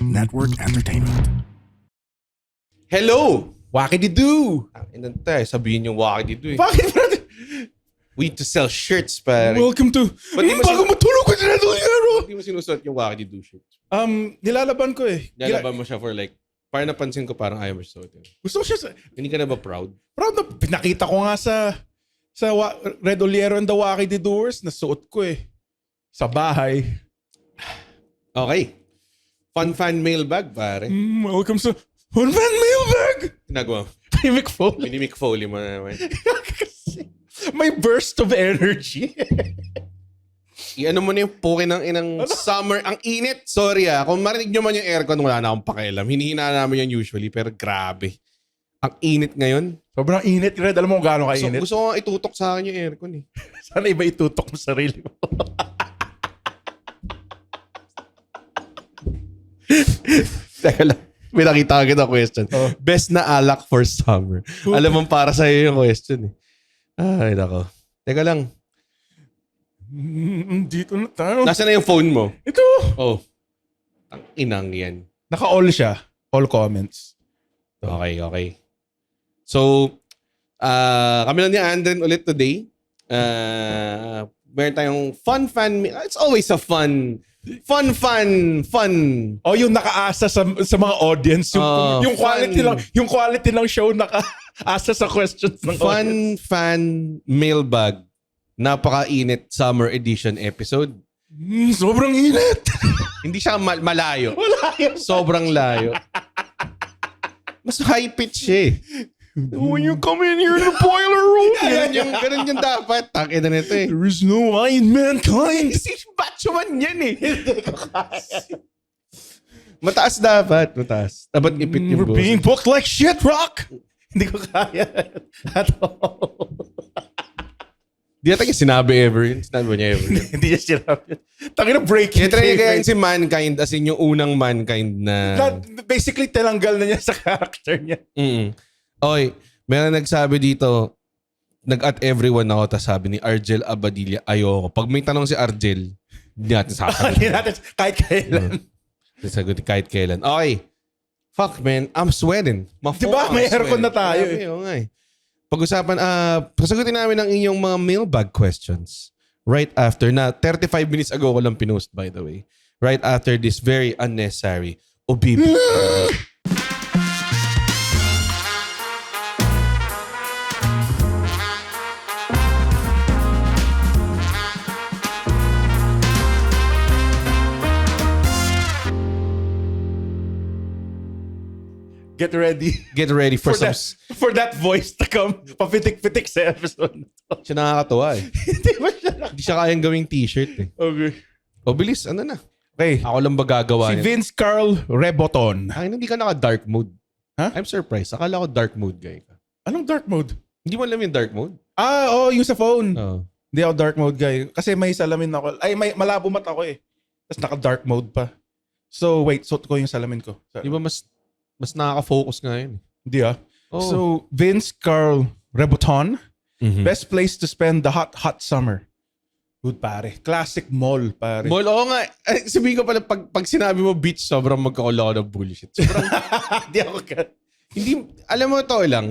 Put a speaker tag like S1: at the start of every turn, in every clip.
S1: Network Entertainment.
S2: Hello!
S3: Wakidi-do!
S2: Inan tayo, sabihin yung wakidi-do eh.
S3: Bakit brother?
S2: We need to sell shirts, pare.
S3: Welcome to...
S2: Ba't di mo
S3: Bago matulog ko na
S2: Hindi mo sinusuot yung wakidi-do shirt.
S3: Nilalaban ko eh.
S2: Nalaban mo siya for like, parang napansin ko parang ayaw mo siya suotin.
S3: Gusto ko siya sa...
S2: Hindi ka na ba proud?
S3: Proud na pinakita ko nga sa Red Oliero and the Wakidi-doers. Nasuot ko eh. Sa bahay.
S2: Okay. Fun fan mailbag, pare.
S3: Welcome sa... Fun fan mailbag!
S2: Ginagawa mo.
S3: Kay Mick Foley.
S2: Minimic Foley mo na naman.
S3: Kasi may burst of energy.
S2: I-ano mo na yung puki ng inang summer. Ang init. Sorry Kung marinig nyo man yung aircon, wala na akong pakialam. Hinihina namin yan usually, pero grabe. Ang init ngayon.
S3: Sobrang init, Red. Alam mo kung gaano
S2: So,
S3: ka-init?
S2: gusto ko nga itutok sa akin yung aircon eh.
S3: Sana iba itutok mo sarili mo.
S2: Teka lang. May nakita ka kita question.
S3: Oh.
S2: Best na alak for summer. Alam mo para sa'yo yung question eh. Ay, nako. Teka lang.
S3: Dito na tayo.
S2: Nasaan na yung phone mo?
S3: Ito.
S2: Oh. Ang inang yan.
S3: Naka-all siya. All comments.
S2: Okay. So, kami lang ni Andren ulit today. Meron tayong fun fan. It's always a fun.
S3: Oh, yung nakaasa sa mga audience, yung quality
S2: fun.
S3: lang, yung quality ng show nakaasa sa questions ng audience.
S2: Fun fan mailbag. Napaka-init summer edition episode.
S3: Sobrang init.
S2: Hindi siya malayo.
S3: Wala yun.
S2: Sobrang layo. Mas high pitch eh.
S3: When you come in here in the boiler room,
S2: Ganun yung dapat. Takin na nito eh.
S3: there is no I in mankind.
S2: Si Batchman yan eh. Mataas dapat. Mataas. Dapat ipit yung
S3: We're being
S2: boss.
S3: booked like shit, Rock. Hindi ko kaya. At all.
S2: Di natin sinabi ever yun. Sinabi ba niya ever yun?
S3: Hindi niya sinabi. Tangin na breaking.
S2: Kaya try kaya si Mankind as in yung unang Mankind na...
S3: Basically, tinanggal na niya sa character niya.
S2: Okay, meron nagsabi dito, nag-at everyone ako, tapos sabi ni Argel Abadilla, ayoko. Pag may tanong si Argel, hindi natin sasagot.
S3: Hindi natin, kahit kailan.
S2: Sasagot kahit kailan. Okay. Fuck man, I'm sweating.
S3: Diba? May aircon na tayo eh.
S2: Oo nga eh. Pag-usapan, pasagutin namin ang inyong mga mailbag questions right after na 35 minutes ago ko lang pinost by the way. Right after this very unnecessary OBB.
S3: Get ready.
S2: Get ready for some...
S3: For that voice to come papitik-pitik sa episode.
S2: Siya nakakatawa eh.
S3: Hindi ba siya
S2: Hindi siya kayang gawing t-shirt eh.
S3: Okay.
S2: O bilis, ano na?
S3: Okay.
S2: Ako lang ba gagawa
S3: Si
S2: niya?
S3: Vince Carl Reboton.
S2: Ay, hindi ka naka-dark mode.
S3: Huh?
S2: I'm surprised. Akala ko dark mode guy ka.
S3: Anong dark mode?
S2: Hindi mo alam yung dark mode?
S3: Yung sa phone.
S2: Oo.
S3: Hindi ako dark mode guy. Kasi may salamin ako. Ay, may malabo mata ako eh. Tapos naka-dark mode pa. So, wait. Suot ko yung salamin ko.
S2: Di ba mas nakaka-focus nga yun?
S3: Hindi
S2: Oh.
S3: So, Vince Carl Reboton.
S2: Mhm.
S3: Best place to spend the hot summer. Good pare. Classic mall pare.
S2: Mall, oo nga. Ay, sabihin ko pala, pag sinabi mo beach, sobrang magkakulo ako ng bullshit. Sobrang,
S3: Hindi ako
S2: hindi, alam mo to lang,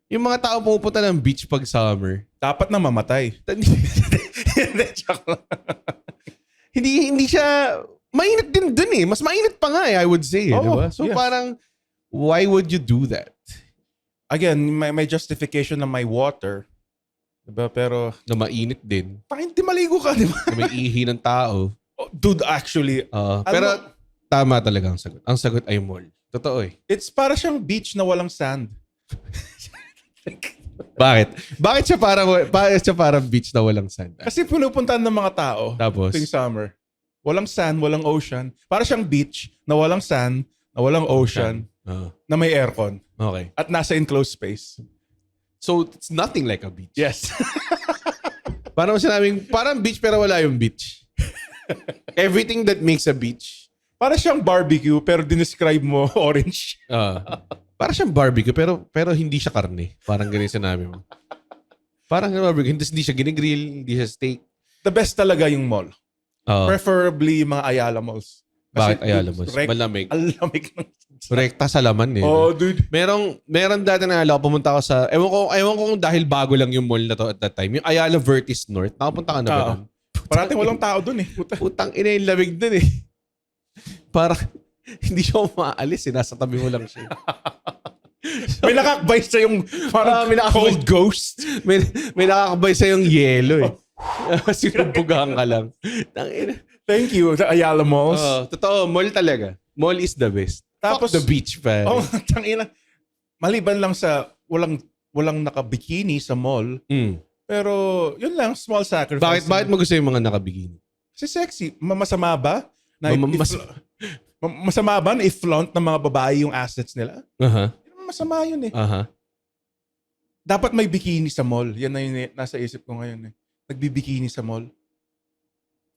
S2: yung mga tao pupunta ng beach pag summer,
S3: dapat na mamatay. Hindi, joke lang.
S2: hindi siya, mainit din dun eh. Mas mainit pa nga eh, I would say.
S3: Oo,
S2: Diba? So
S3: yeah.
S2: parang, why would you do that?
S3: Again, may justification na may water. Diba? Pero,
S2: Na mainit din.
S3: hindi maligo ka, diba?
S2: Na may ihi ng tao.
S3: Oh, dude, actually,
S2: Pero tama talaga ang sagot. Ang sagot ay mall. Totoo eh.
S3: it's para siyang beach na walang sand.
S2: Bakit? Bakit siya parang beach na walang sand?
S3: Kasi pinupuntahan ng mga tao
S2: Tapos?
S3: tuwing summer. Walang sand, walang ocean. Para siyang beach na walang sand, na walang ocean,
S2: Oo.
S3: na may aircon.
S2: Okay.
S3: At nasa enclosed space.
S2: So, it's nothing like a beach.
S3: Yes.
S2: Parang beach pero wala yung beach. Everything that makes a beach.
S3: Para siyang barbecue pero dinescribe mo orange.
S2: Para siyang barbecue pero hindi siya karne. Parang ganun sinabi mo. Parang barbecue. Hindi siya ginigrill, hindi siya steak.
S3: The best talaga yung mall.
S2: Oo.
S3: Preferably mga Ayala malls.
S2: Bakit Ayala Malls?
S3: Rek-
S2: Malamig.
S3: Ang lamig ng...
S2: Rekta sa laman eh.
S3: Oh, dude.
S2: Meron dati na Ayala, pumunta ako sa, ewan ko kung dahil bago lang yung mall na to at that time. Yung Ayala Vertis North. Nakapunta ka na ba
S3: Oo.
S2: doon?
S3: Parating walang tao dun eh. Puta.
S2: Putang ina yung lamig doon eh. Parang, hindi siya umaalis eh. Nasa tabi mo lang siya.
S3: May nakakbay sa yung parang
S2: may
S3: cold ghost.
S2: may nakakabay sa yung yelo eh. Sinubugahan ka lang. Tangina.
S3: Thank you, the Ayala Malls.
S2: Totoo, mall talaga. Mall is the best.
S3: Tapos-
S2: Fuck the beach, pa.
S3: Oh, tangina. Maliban lang sa walang naka-bikini sa mall.
S2: Mm.
S3: Pero yun lang, small sacrifice.
S2: Bakit mo gusto yung mga nakabikini?
S3: Kasi sexy. Masama ba? Na masama ba na i-flaunt ng mga babae yung assets nila?
S2: Aha.
S3: Hindi naman masama yun eh.
S2: Aha.
S3: Dapat may bikini sa mall. Yan na yung nasa isip ko ngayon eh. Nagbibikini sa mall.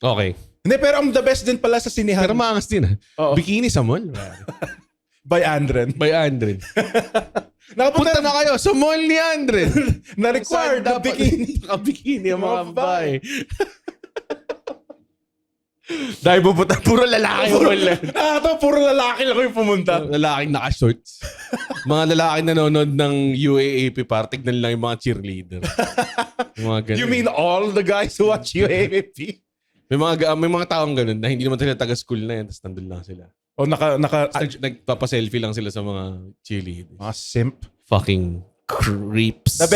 S2: Okay.
S3: Hindi, pero ang the best din pala sa sinihan.
S2: Pero maangas din ha.
S3: Oo.
S2: Bikini sa mall.
S3: By Andren.
S2: By Andren.
S3: Nakapunta
S2: Punta na kayo sa mall ni Andren.
S3: na-required na bikini.
S2: Nakabikini ang mga babae. Dahil pupunta, puro lalaki yung mall.
S3: Puro lalaki lang yung pumunta.
S2: Lalaking naka-shorts. Mga lalaking nanonood ng UAAP par, tignan lang yung mga cheerleader. Yung mga ganun.
S3: You mean all the guys who watch UAP?
S2: May mga taong ganun na hindi naman sila taga-school na yan, tapos nandun lang sila.
S3: O
S2: Nagpapa-selfie lang sila sa mga cheerleaders.
S3: mga simp.
S2: Fucking creeps.
S3: The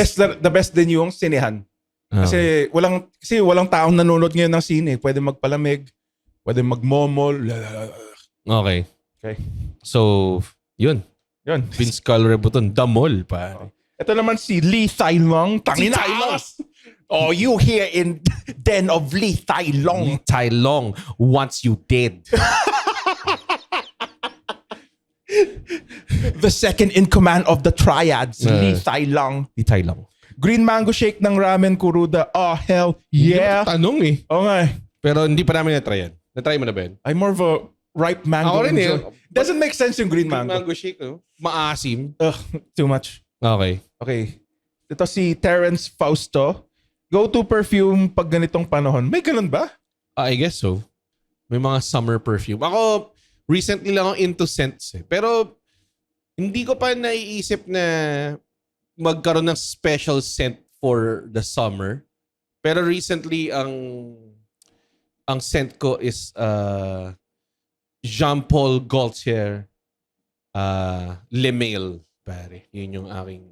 S3: best din yung sinihan. Kasi walang taong nanonood ngayon ng sine. Pwede magpalamig, pwede magmomol.
S2: Okay.
S3: Okay.
S2: So, yun.
S3: Yun.
S2: Vince Calrebuton, The Mall, pare.
S3: Ito naman si Lee Tai Long. Tangina.
S2: Tai Long.
S3: Oh, you here in den of Lee Tai Long.
S2: Lee Tai Long wants you dead.
S3: The second in command of the triads. Lee Tai Long.
S2: Lee Tai Long.
S3: Green mango shake ng ramen kuruda. Oh, hell yeah.
S2: Hindi mo tanong eh.
S3: Oo nga eh.
S2: Pero hindi pa namin na-try yan. Na-try mo na ba yan?
S3: I'm more of a ripe mango.
S2: Ako rin eh.
S3: enjoy. Doesn't make sense yung green mango.
S2: Mango shake, no? Maasim.
S3: Ugh, too much.
S2: Okay.
S3: Okay. Ito si Terrence Fausto. Go-to perfume pag ganitong panahon. May ganun ba?
S2: I guess so. May mga summer perfume. Ako, recently lang ako into scents eh. Pero, hindi ko pa naiisip na magkaroon ng special scent for the summer. Pero recently, ang scent ko is Jean-Paul Gaultier Le Male, pare. Yun yung aking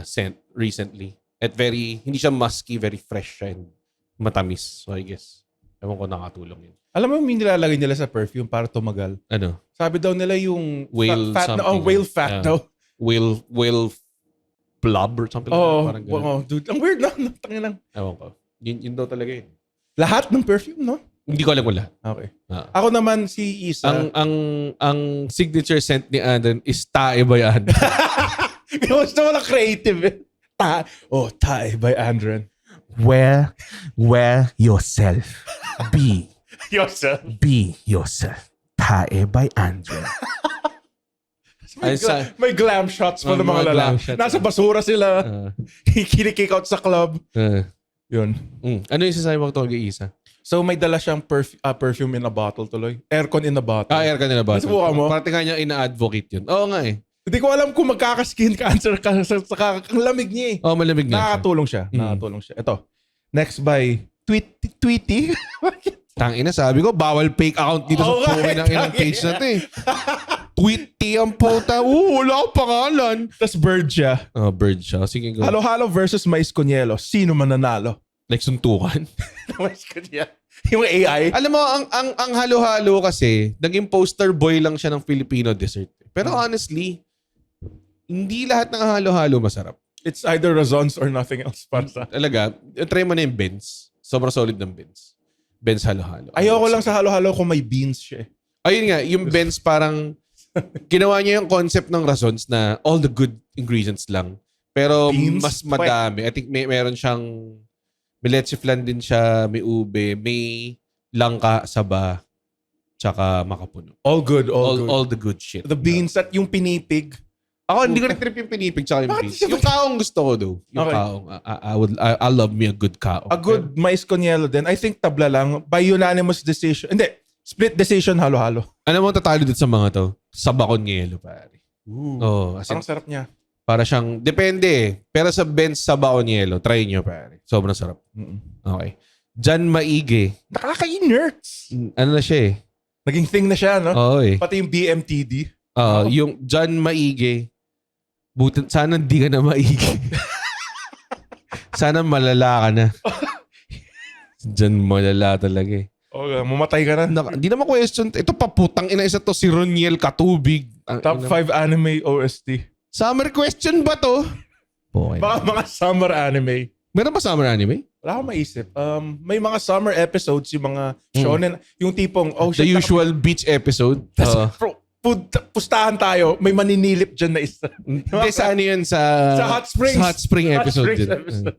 S2: scent recently. At hindi siya musky, very fresh siya and matamis. So I guess, ewan ko nakatulong yun.
S3: Alam mo yung nilalagay nila sa perfume para tumagal?
S2: Ano?
S3: Sabi daw nila yung
S2: Whale
S3: fat na,
S2: something.
S3: whale fat
S2: Yeah.
S3: daw.
S2: Whale blob or something like that. Parang ganun.
S3: Dude. Ang weird na. Tangin lang.
S2: Ewan ko. Yun daw talaga yun.
S3: Lahat ng perfume, no?
S2: Hindi ko alam kung lahat.
S3: Okay.
S2: Ah.
S3: Ako naman si Isa.
S2: Ang signature scent ni Anden is Tae by Anden.
S3: Gusto mo lang creative eh. Tae by Andren.
S2: Wear yourself. Be
S3: Yourself.
S2: yourself. Tae by Anden.
S3: May glam shots pa ng mga
S2: mga glam
S3: lalaki.
S2: shots.
S3: Nasa basura sila. Kinikick out sa club. Yun.
S2: Ano yung sasabi mo tungkol kay Isa?
S3: So may dala siyang perfume in a bottle tuloy. Aircon in a bottle.
S2: Air ka nila ba?
S3: Nasubukan mo?
S2: Parati nga niya ina-advocate yun. Oo nga eh.
S3: Hindi ko alam kung magkaka-skin cancer ka ang lamig niya eh.
S2: Oo, malamig na siya.
S3: Nakakatulong siya. Nakakatulong siya. Ito. Next by Tweety.
S2: Tangina, sabi ko, bawal fake account dito
S3: Oo
S2: sa
S3: nga
S2: puri
S3: eh,
S2: ng ilang page na ito eh. Tweety ang puta. Wala akong pangalan.
S3: Tapos bird siya.
S2: Oh, bird siya. Sige, go.
S3: Halo-halo versus Mais Conielo. Sino mananalo?
S2: Like suntukan.
S3: Mais Conielo. Yung AI.
S2: Alam mo, ang halo-halo kasi, naging poster boy lang siya ng Filipino dessert. Pero honestly, hindi lahat ng halo-halo masarap.
S3: It's either Razons or nothing else. Para sa...
S2: Talaga, try mo na yung Benz. Sobrang solid ng Benz. Benz halo-halo.
S3: Ayoko lang sa halo-halo kung may beans siya.
S2: Ayun nga, yung Benz parang ginawa niya yung concept ng Razons na all the good ingredients lang. Pero
S3: Beans?
S2: mas madami. I think meron siyang may leche flan din siya, may ube, may langka, saba, tsaka makapuno.
S3: All good, all good.
S2: All the good shit.
S3: The beans at yung pinipig.
S2: Ako, hindi ko rin-trip yung pinipig tsaka yung
S3: Bakit
S2: beans.
S3: siya-
S2: Yung kaong gusto ko though. Yung
S3: Okay.
S2: kaong. I love me a good kaong.
S3: A good Mais Conielo din. I think tabla lang. By unanimous decision. Hindi. Split decision, halo-halo.
S2: Alam mo, tatalo dito sa mga to. Sabakon Yelo, pare. Oh, as in,
S3: Parang sarap niya.
S2: para siyang, depende eh. Pero sa Benz Sabakon Yelo, try nyo, pare. Sobrang sarap. Okay. Jan Maige.
S3: Nakaka-inerts.
S2: Ano na siya eh?
S3: Naging thing na siya, no?
S2: Oo eh.
S3: Pati yung BMTD.
S2: Yung Jan Maige, sana hindi ka na maigi. Sana malala ka na. Jan malala talaga eh.
S3: Okay, mamatay ka na.
S2: Hindi naman question. Ito pa putang ina isa to si Roniel Katubig.
S3: Top 5 anime OST.
S2: Summer question ba to? Okay.
S3: Baka mga summer anime.
S2: Meron ba summer anime?
S3: Wala akong maisip. May mga summer episodes, yung mga shonen, yung tipong,
S2: The usual beach episode.
S3: Pustahan tayo, may maninilip dyan na isa.
S2: Hindi sa ano yun sa
S3: Hot Springs.
S2: Sa Hot Spring episode.
S3: Hot Springs
S2: din.
S3: episode.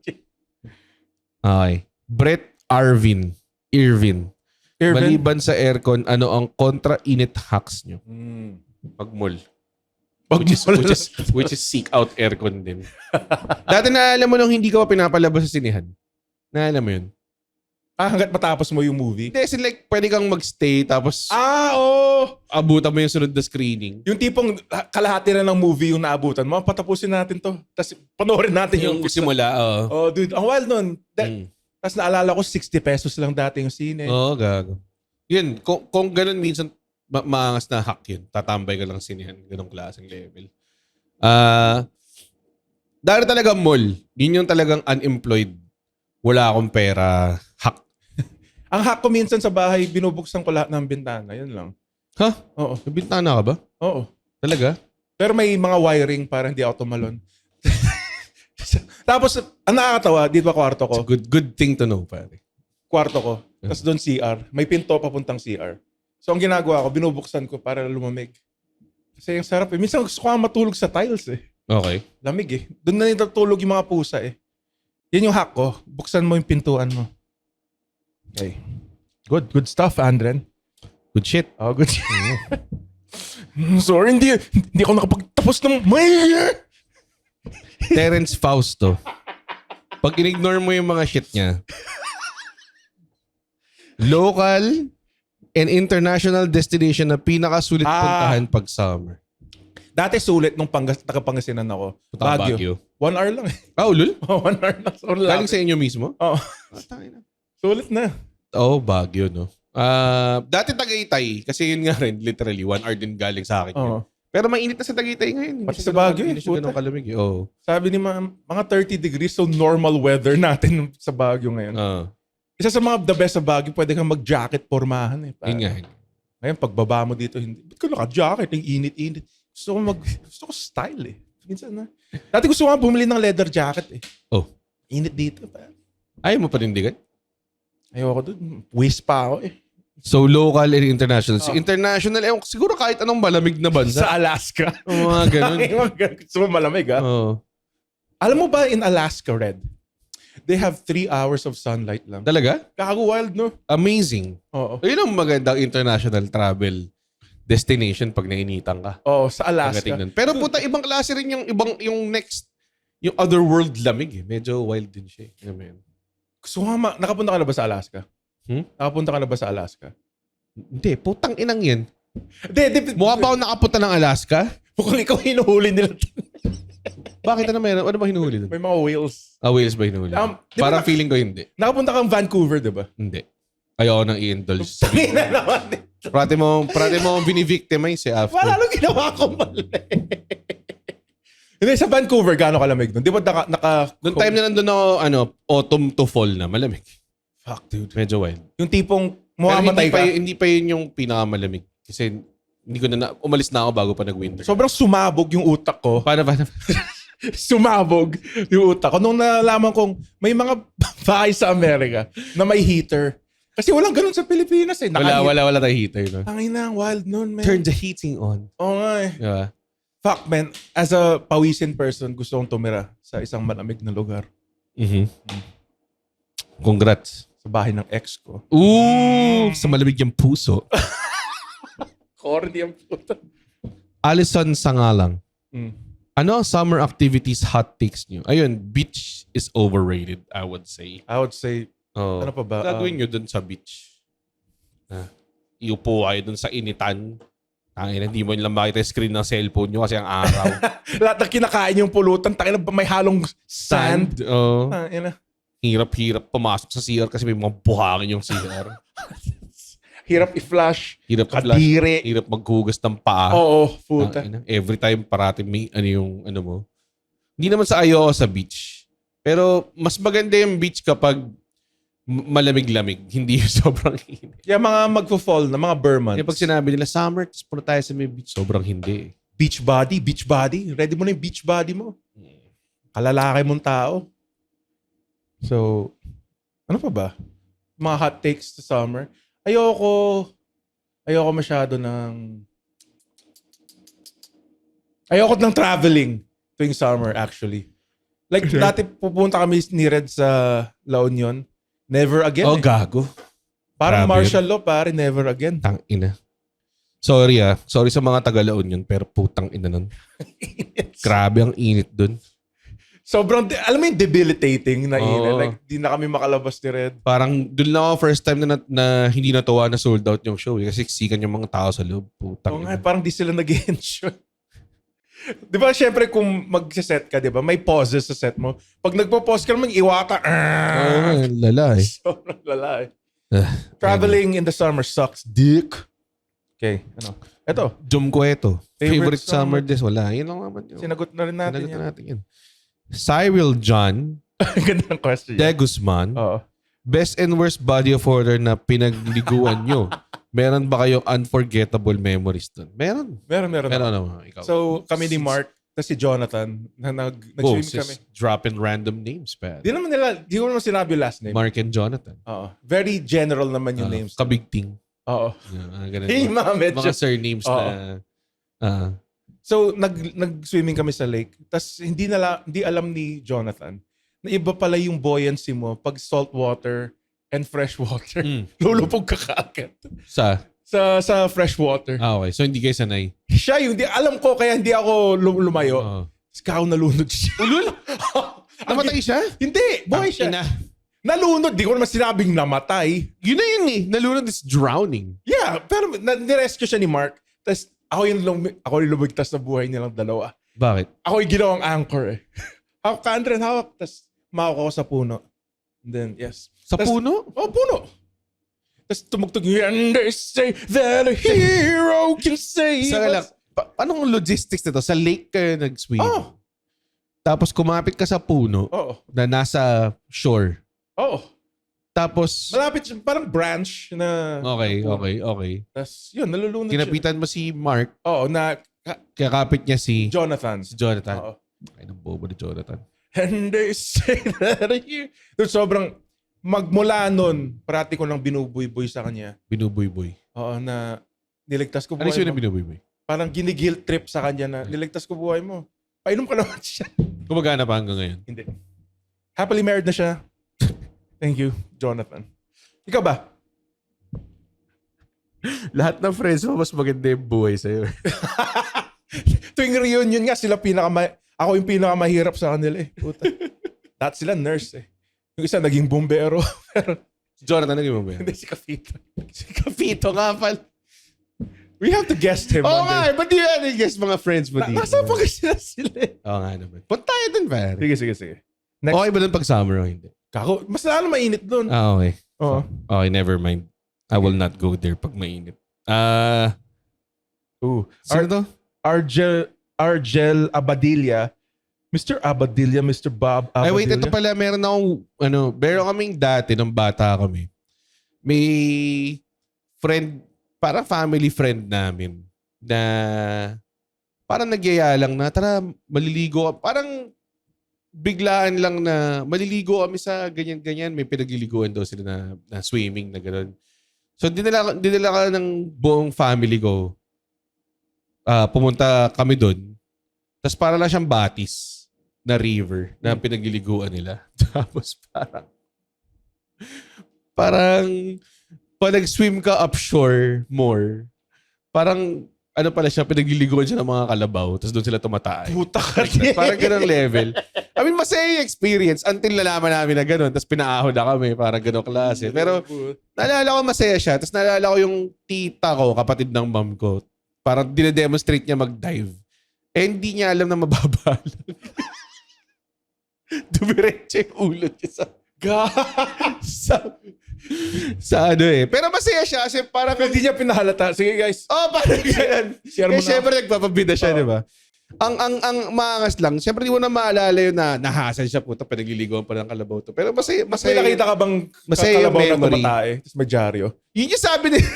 S2: Okay. Brett Irvin. Maliban sa aircon, ano ang kontra-init hacks nyo? Pag mall. Which is seek out aircon din. Dati naalala mo nung hindi ka pa pinapalabas sa sinihan. Naalala mo yun?
S3: Hanggat matapos mo yung movie?
S2: Hindi, kasi like, pwede kang magstay tapos
S3: Oo!
S2: abutan mo yung sunod na screening.
S3: Yung tipong kalahati na ng movie yung naabutan mo, patapusin natin to. Tapos panoorin natin yung
S2: simula, oo.
S3: Dude, ang wild nun. Tapos naalala ko, 60 pesos lang dati yung sine.
S2: Oo, gago. Yun, kung ganun minsan, maangas na hack yun. Tatambay ka lang sinihan. Ganong klaseng level. Dahil talaga mall, yun yung talagang unemployed. Wala akong pera. Hack.
S3: Ang hack ko minsan sa bahay, binubuksan ko lahat ng bintana. Yun lang.
S2: Ha?
S3: Oo.
S2: May bintana ka ba?
S3: Oo.
S2: Talaga?
S3: Pero may mga wiring para hindi ako tumalon. Tapos, ang nakakatawa, dito ba kwarto ko?
S2: It's a good thing to know, pare.
S3: Kwarto ko. Tapos doon CR. May pinto papuntang CR. So, ang ginagawa ko, binubuksan ko para lumamig. Kasi yung sarap eh. Minsan gusto ko nga matulog sa tiles eh.
S2: Okay.
S3: Lamig eh. Doon na natutulog yung mga pusa eh. Yan yung hack ko. Buksan mo yung pintuan mo. Okay. Good stuff, Andren.
S2: Good shit.
S3: Oh, good shit. Sorry, hindi ako nakapagtapos ng
S2: Terence Fausto. Pag in-ignore mo yung mga shit niya, local and international destination na pinakasulit puntahan pag summer.
S3: Dati sulit nung taga-Pangasinan ako. Baguio. 1 hour lang eh.
S2: Ulul?
S3: 1 hour lang. So,
S2: Galing sa inyo mismo?
S3: Oo. Sulit na.
S2: Baguio, no? Dati Tagaytay, kasi yun nga rin, literally, 1 hour din galing sa akin. Yun. Pero mainit na sa Tagaytay ngayon.
S3: Pati sa Baguio,
S2: Hindi siya ganun kalamig.
S3: Sabi ni mga 30 degrees, so normal weather natin sa Baguio ngayon. Isa sa mga the best sa Baguio, pwede kang mag-jacket pormahan eh.
S2: Yun nga.
S3: Ngayon, pagbaba mo dito, hindi. Ba't ka naka-jacket? Ang init-init. Gusto ko style eh. Minsan na. Dati gusto ko nga bumili ng leather jacket eh. Init dito.
S2: Ayaw mo panindigan?
S3: Ayoko doon. Waste pa ako eh.
S2: So, local and international. International, siguro kahit anong malamig na bansa.
S3: Sa Alaska.
S2: Mga ganun.
S3: Gusto mo malamig ha? Alam mo ba in Alaska, Red? They have 3 hours of sunlight lang.
S2: Talaga?
S3: Kakago wild, no?
S2: Amazing.
S3: Oo.
S2: Yun ang magandang international travel destination pag nainitan ka.
S3: Sa Alaska.
S2: Pero puta, ibang klase rin yung next, yung other world lamig eh. Medyo wild din siya eh.
S3: Gusto ko nga, nakapunta ka na ba sa Alaska? Nakapunta ka na ba sa Alaska?
S2: Hindi, putang inang yan.
S3: Hindi.
S2: Mukha ba ako nakapunta ng Alaska?
S3: Mukhang ikaw hinuhuli nila.
S2: Bakit na meron? Ano ba hinuhuli doon?
S3: May mga whales.
S2: Whales ba hinuhuli? Parang feeling ko hindi.
S3: Nakapunta kang Vancouver, di ba?
S2: Hindi. Ayoko nang i-indulge sa
S3: Tangina naman.
S2: Prate mo binivictimize eh after.
S3: Wala nang ginawa ko mali. Hindi, sa Vancouver, gaano kalamig doon? Di ba
S2: Noong time na nandun ako, autumn to fall na, malamig.
S3: Fuck, dude.
S2: Medyo wild.
S3: Yung tipong
S2: Pero
S3: mamamatay ka.
S2: hindi pa yun yung pinakamalamig. Kasi hindi ko umalis na ako bago pa nag-winter.
S3: Sobrang sumabog yung utak ko.
S2: Paano?
S3: Sumabog yung utak ko. Nung nalaman kong may mga bahay sa Amerika na may heater. Kasi walang ganun sa Pilipinas eh.
S2: Wala tayong heater. No?
S3: Tangin na, wild nun, man.
S2: Turn the heating on.
S3: Oo nga eh.
S2: Yeah.
S3: Fuck, man. As a pawisin person, gusto kong tumira sa isang malamig na lugar.
S2: Congrats.
S3: Sa bahay ng ex ko.
S2: Ooh! Sa malamig yung puso.
S3: Corny ang puta.
S2: Alison Sangalang. Ano ang summer activities hot takes nyo? Ayun, beach is overrated, I would say.
S3: I would say, ano pa ba?
S2: Gagawin nyo dun sa beach. iupo kayo dun sa initan. Hindi mo lang makita yung screen ng cellphone nyo kasi ang araw.
S3: Lahat ng kinakain yung pulutan, tangina may halong sand.
S2: Oo.
S3: Tangina.
S2: Hirap pumasok sa CR kasi may mga buhangin yung CR.
S3: Hirap i-flush.
S2: Hirap
S3: Kadiri.
S2: Hirap maghugas ng paa.
S3: Oo, puta.
S2: Every time parating may mo. Hindi naman sa ayoko sa beach. Pero mas maganda yung beach kapag malamig-lamig. Hindi yung sobrang init.
S3: Yung mga magfo-fall na mga Burmans.
S2: Pag sinabi nila, summer, tapos punta tayo sa may beach, sobrang hindi.
S3: Beach body. Ready mo na yung beach body mo. Kalalaki mong tao. So, ano pa ba? Mga hot takes sa summer. Ayoko masyado ng ng traveling tuwing summer actually. Like dati pupunta kami ni Red sa La Union. Never again.
S2: Oh, gago.
S3: Parang
S2: Grabe
S3: martial law, pare, never again.
S2: Tangina. Sorry Sorry sa mga taga La Union, pero putang ina nun. Grabe ang init dun.
S3: Sobrang, alam mo yung debilitating na init.
S2: Oo.
S3: Like, di na kami makalabas ni Red.
S2: Parang dun lang ako first time na hindi natuwa na sold out yung show. Kasi siksikan yung mga tao sa loob. Putang
S3: Oo
S2: ina.
S3: nga, parang di sila nag-enjoy. Di ba, syempre kung mag-set ka, di ba, may pauses sa set mo. Pag nagpo-pause ka naman, iwa ka.
S2: Oo, lala eh.
S3: Sobrang lala eh. Traveling in the summer sucks, dick. Okay, ano? Ito.
S2: Jum ko ito.
S3: Favorite
S2: Favorite summer days. Wala. Yun lang naman yun.
S3: Sinagot na rin natin
S2: Sinagot
S3: yan.
S2: na natin yan. Cyril John
S3: Ganda ng question.
S2: De Guzman.
S3: Oo.
S2: Best and worst body of horror na pinagliguan nyo. Meron ba kayong unforgettable memories dun? Meron.
S3: Meron.
S2: Naman. Ikaw.
S3: So, kami ni Mark, tapos si Jonathan, na nag-swim kami.
S2: Dropping random names, pa.
S3: Di ko naman sinabi yung last name.
S2: Mark and Jonathan.
S3: Oo. Very general naman yung names.
S2: Kabigting.
S3: Oo.
S2: Ganun.
S3: Hey, mga medyo.
S2: Mga surnames na...
S3: So, nag-swimming kami sa lake. Tapos, hindi alam ni Jonathan na iba pala yung buoyancy mo pag salt water and fresh water. Lulupog ka kaagad. Sa fresh water.
S2: Okay. So, hindi kayo sanay.
S3: Siya yung, alam ko kaya hindi ako lumayo. Tapos kao nalunod siya.
S2: Ulul? Namatay siya?
S3: Hindi. Buhay siya. Nalunod. Di ko naman sinabing namatay.
S2: Yun na yun eh. Nalunod is drowning.
S3: Yeah. Pero nirescue siya ni Mark. Tapos ako yung lumigtas na buhay nilang dalawa.
S2: Bakit?
S3: Ako yung ginawang anchor eh. Hawak ka, Andren, hawak. Tapos makako ko sa puno. And then, yes.
S2: Sa puno?
S3: Oh, puno. Tapos tumugtog yung, and they say that a hero can save us.
S2: Anong logistics nito? Sa lake kayo nag-swim?
S3: Oh.
S2: Tapos kumapit ka sa puno na nasa shore.
S3: Oo.
S2: Tapos...
S3: Malapit, parang branch na...
S2: Okay.
S3: Tapos yun, nalulunod
S2: kinapitan mo si Mark.
S3: Oo, na...
S2: Kaya kapit niya si
S3: Jonathan.
S2: Oo. Ay, nang bobo ni Jonathan.
S3: And they say that here... Sobrang... Magmula nun, parati ko lang binubuy-buy sa kanya.
S2: Binubuy-buy?
S3: Oo, na niligtas ko buhay
S2: mo. Ano yung
S3: binubuy-buy? Parang gini-guilt trip sa kanya na niligtas ko buhay mo. Painom ka naman siya.
S2: Gumagana pa hanggang ngayon?
S3: Hindi. Happily married na siya. Thank you, Jonathan. Ikaw ba?
S2: Lahat ng friends mo, mas maganda yung buhay sa'yo.
S3: Tuwing reunion nga, ako yung pinakamahirap sa kanila eh. Puta. Lahat sila nurse eh. Yung isa naging bombero. Pero,
S2: Jonathan, naging bombero?
S3: Hindi, si Cafito.
S2: Si Cafito nga pal.
S3: We have to guest him.
S2: Oo nga, ba't di yan guest mga friends mo dito?
S3: Nasa pag sila eh.
S2: Oo nga naman. Punta tayo dun, pare.
S3: Sige. Next.
S2: Okay ba dun pag summer o hindi?
S3: Kako, mas lalo mainit dun.
S2: Okay.
S3: Oo.
S2: Okay, never mind. I will not go there pag mainit. Sino to?
S3: Argel Abadilla. Mr. Abadilla, Mr. Bob Abadilla.
S2: Ay, wait, ito pala. Meron kaming dati nung bata kami. May friend, parang family friend namin na parang nagyaya lang na, tara, maliligo. Parang biglaan lang na maliligo kami sa ganyan-ganyan. May pinagliliguan daw sila na swimming na gano'n. So, dinala ka ng buong family ko. Pumunta kami doon. Tapos para lang siyang batis na river na pinagliliguan nila. Tapos parang pag nag-swim ka upshore more, parang ano pala siya, pinagliliguan siya ng mga kalabaw, tapos doon sila tumatay.
S3: Puta ka.
S2: Parang ganun level. I mean, masaya yung experience until nalaman namin na ganun, tapos pinaahon na kami, parang ganun klase. Pero naalala ko masaya siya, tapos naalala ko yung tita ko, kapatid ng mom ko, parang dinedemonstrate niya mag-dive. Eh, hindi niya alam na mababa lang. Dumiretso yung ulo niya sa ano eh. Pero masaya siya kasi parang...
S3: Pero hindi niya pinahalata. Sige guys.
S2: Oh, parang ganun.
S3: Share mo
S2: Eh,
S3: na.
S2: syempre nagpapabida siya, di ba? Ang maangas lang, syempre di mo na maalala yun na nahasan siya, puta, pinagliliguan pa ng kalabaw to. Pero masaya,
S3: Mas may nakita ka bang
S2: masaya yung
S3: kalabaw na
S2: memory.
S3: tumatae? Tapos may dyaryo.
S2: Yun yung sabi nila.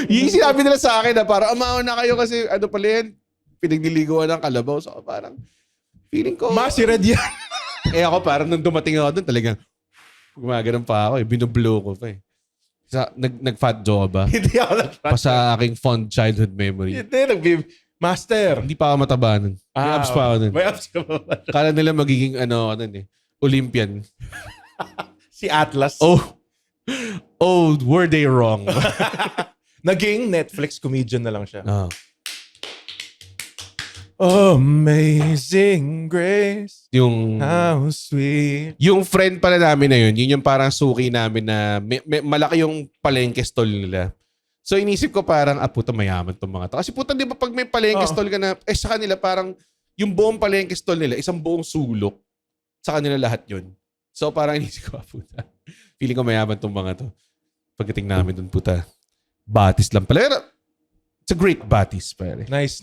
S2: Yun yung sinabi nila sa akin na parang amaw na kayo kasi ano pala yan, pinagliliguan ng kalabaw. So parang feeling ko...
S3: Si Red yan.
S2: Eh ako parang nung dumating ako doon talagang gumaganon pa ako eh. Binublow ko pa eh. Nag-fat joke ba?
S3: Hindi ako
S2: Pa sa aking fond childhood memory.
S3: Hindi, Master.
S2: Hindi pa ako mataba nun. May abs pa ako nun.
S3: May abs ka pa.
S2: Kala nila magiging ano nun eh. Olympian.
S3: Si Atlas.
S2: Oh, were they wrong?
S3: Naging Netflix comedian na lang siya.
S2: Oh.
S3: Amazing Grace.
S2: Yung
S3: How sweet.
S2: yung friend pala namin na yun yung parang suki namin na malaki yung palengke stall nila. So inisip ko parang, puta mayaman tong mga to. Kasi puta di ba pag may palengke stall ka na, sa kanila parang yung buong palengke stall nila, isang buong sulok. Sa kanila lahat yun. So parang inisip ko, puta. Feeling ko mayaman tong mga to. Pagdating namin dun, puta. Batis lang pala. Pero, it's a great batis, pare.
S3: Nice.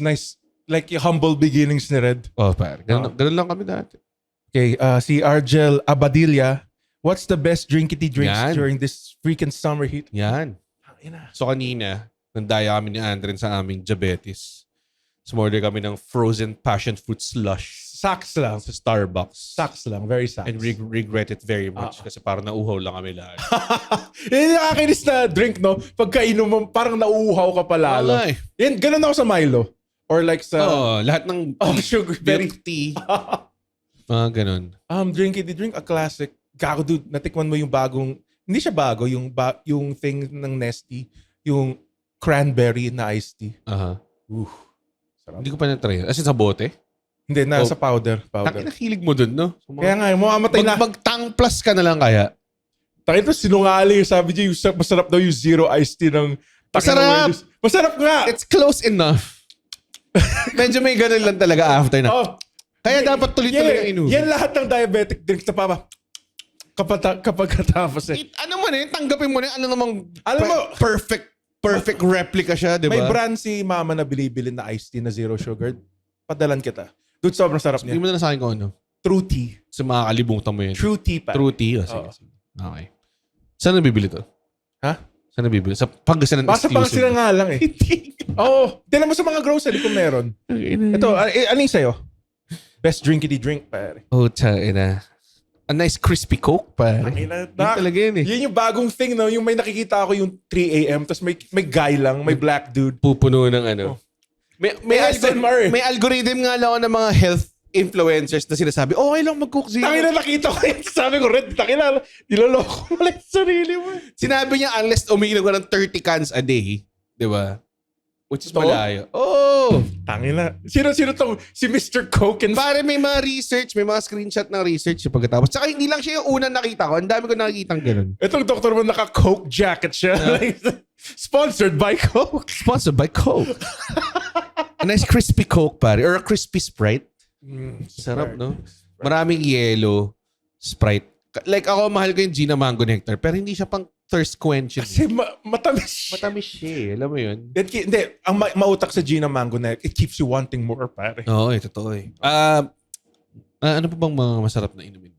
S3: Like yung humble beginnings ni Red.
S2: Oh, pare. Ganun lang kami dati.
S3: Okay, si Argel Abadilla. What's the best drinkity drinks
S2: Yan.
S3: during this freaking summer heat?
S2: Yan. So kanina, nandaya kami ni Andren sa aming diabetes. Sumorder kami ng frozen passion fruit slush
S3: Saks lang.
S2: sa Starbucks.
S3: Saks lang. Very saks.
S2: And regret it very much kasi parang nauuhaw lang kami lahat.
S3: Yan yung nakakainis na drink, no? Pagkainom mo, parang nauuhaw ka pa lalo.
S2: Wala eh.
S3: Yan, ganun ako sa Milo. Or like sa...
S2: Lahat ng
S3: sugar. Very...
S2: milk tea. Ganun.
S3: Drinkity drink, a classic. Gago, dude. Natikman mo yung bagong... Hindi siya bago, yung thing ng Nestea. Yung cranberry na iced tea. Sarap.
S2: Hindi ko pa na-try. As in sa bote?
S3: Hindi, sa powder.
S2: Tangin na hilig mo dun, no?
S3: Kaya nga, mamamatay na.
S2: Mag-tang plus ka na lang kaya.
S3: Tayo ito, sinungaling. Sabi niya, masarap daw yung zero iced tea ng...
S2: Masarap!
S3: Masarap nga!
S2: It's close enough. Medyo may ganun lang talaga after na. Kaya dapat tuloy-tuloy ang inumin.
S3: Yan lahat ng diabetic drinks na papa. Kapag katapos eh.
S2: Ano mo na yun? Tanggapin mo na yun. Ano namang
S3: Alam mo,
S2: perfect replica siya, di ba?
S3: may brand si mama na bilibili na iced tea na zero sugar. Padalan kita. Dude, sobrang sarap niya.
S2: Hindi mo na sa akin kung ano.
S3: True tea.
S2: Sa makakalimutan mo yun.
S3: True tea pa.
S2: True tea. Sige. Okay. Saan nabibili to?
S3: Ha?
S2: Saan nabibili? Sa Pangasinan
S3: Basta Pangasinan nga lang eh.
S2: Hindi.
S3: Oo. Tignan mo sa mga grocery kung meron. Ito, ano yung sa'yo? Best drinkity drink, pare.
S2: Ina. A nice crispy Coke, pare. Yun talaga yun eh.
S3: Yun yung bagong thing, no? Yung may nakikita ako yung 3 a.m. Tapos may guy lang, may black dude.
S2: Pupuno ng ano. May
S3: ASMR eh.
S2: may algorithm nga lang ako ng mga health influencers na sinasabi, okay lang mag-cook zero.
S3: Tangina, nakita ko yun. Sabi ko, Red, takina, niloloko mo lang sa sarili mo.
S2: Sinabi niya, unless umiinom ka ng 30 cans a day, di ba? Which is
S3: Ito?
S2: malayo. Oh!
S3: Tangina. Sino tong si Mr. Coke and...
S2: Pare, may mga research, may mga screenshot ng research yung pagkatapos. Tsaka hindi lang siya yung unang nakita ko. Ang dami ko nakikita ng ganun.
S3: Itong doktor mo naka-Coke jacket siya. Sponsored by Coke.
S2: Sponsored by Coke. A nice crispy Coke, pare. Or a crispy Sprite. Sarap, no? Maraming yellow, Sprite. Like ako, mahal ko yung Gina Mango Nectar. Pero hindi siya pang thirst quenching.
S3: Kasi matamis.
S2: Matamis siya eh. Alam mo yun?
S3: Hindi, ang mautak sa Gina Mango na it keeps you wanting more, pare.
S2: Oo, totoo eh. Ano pa bang mga masarap na inumin?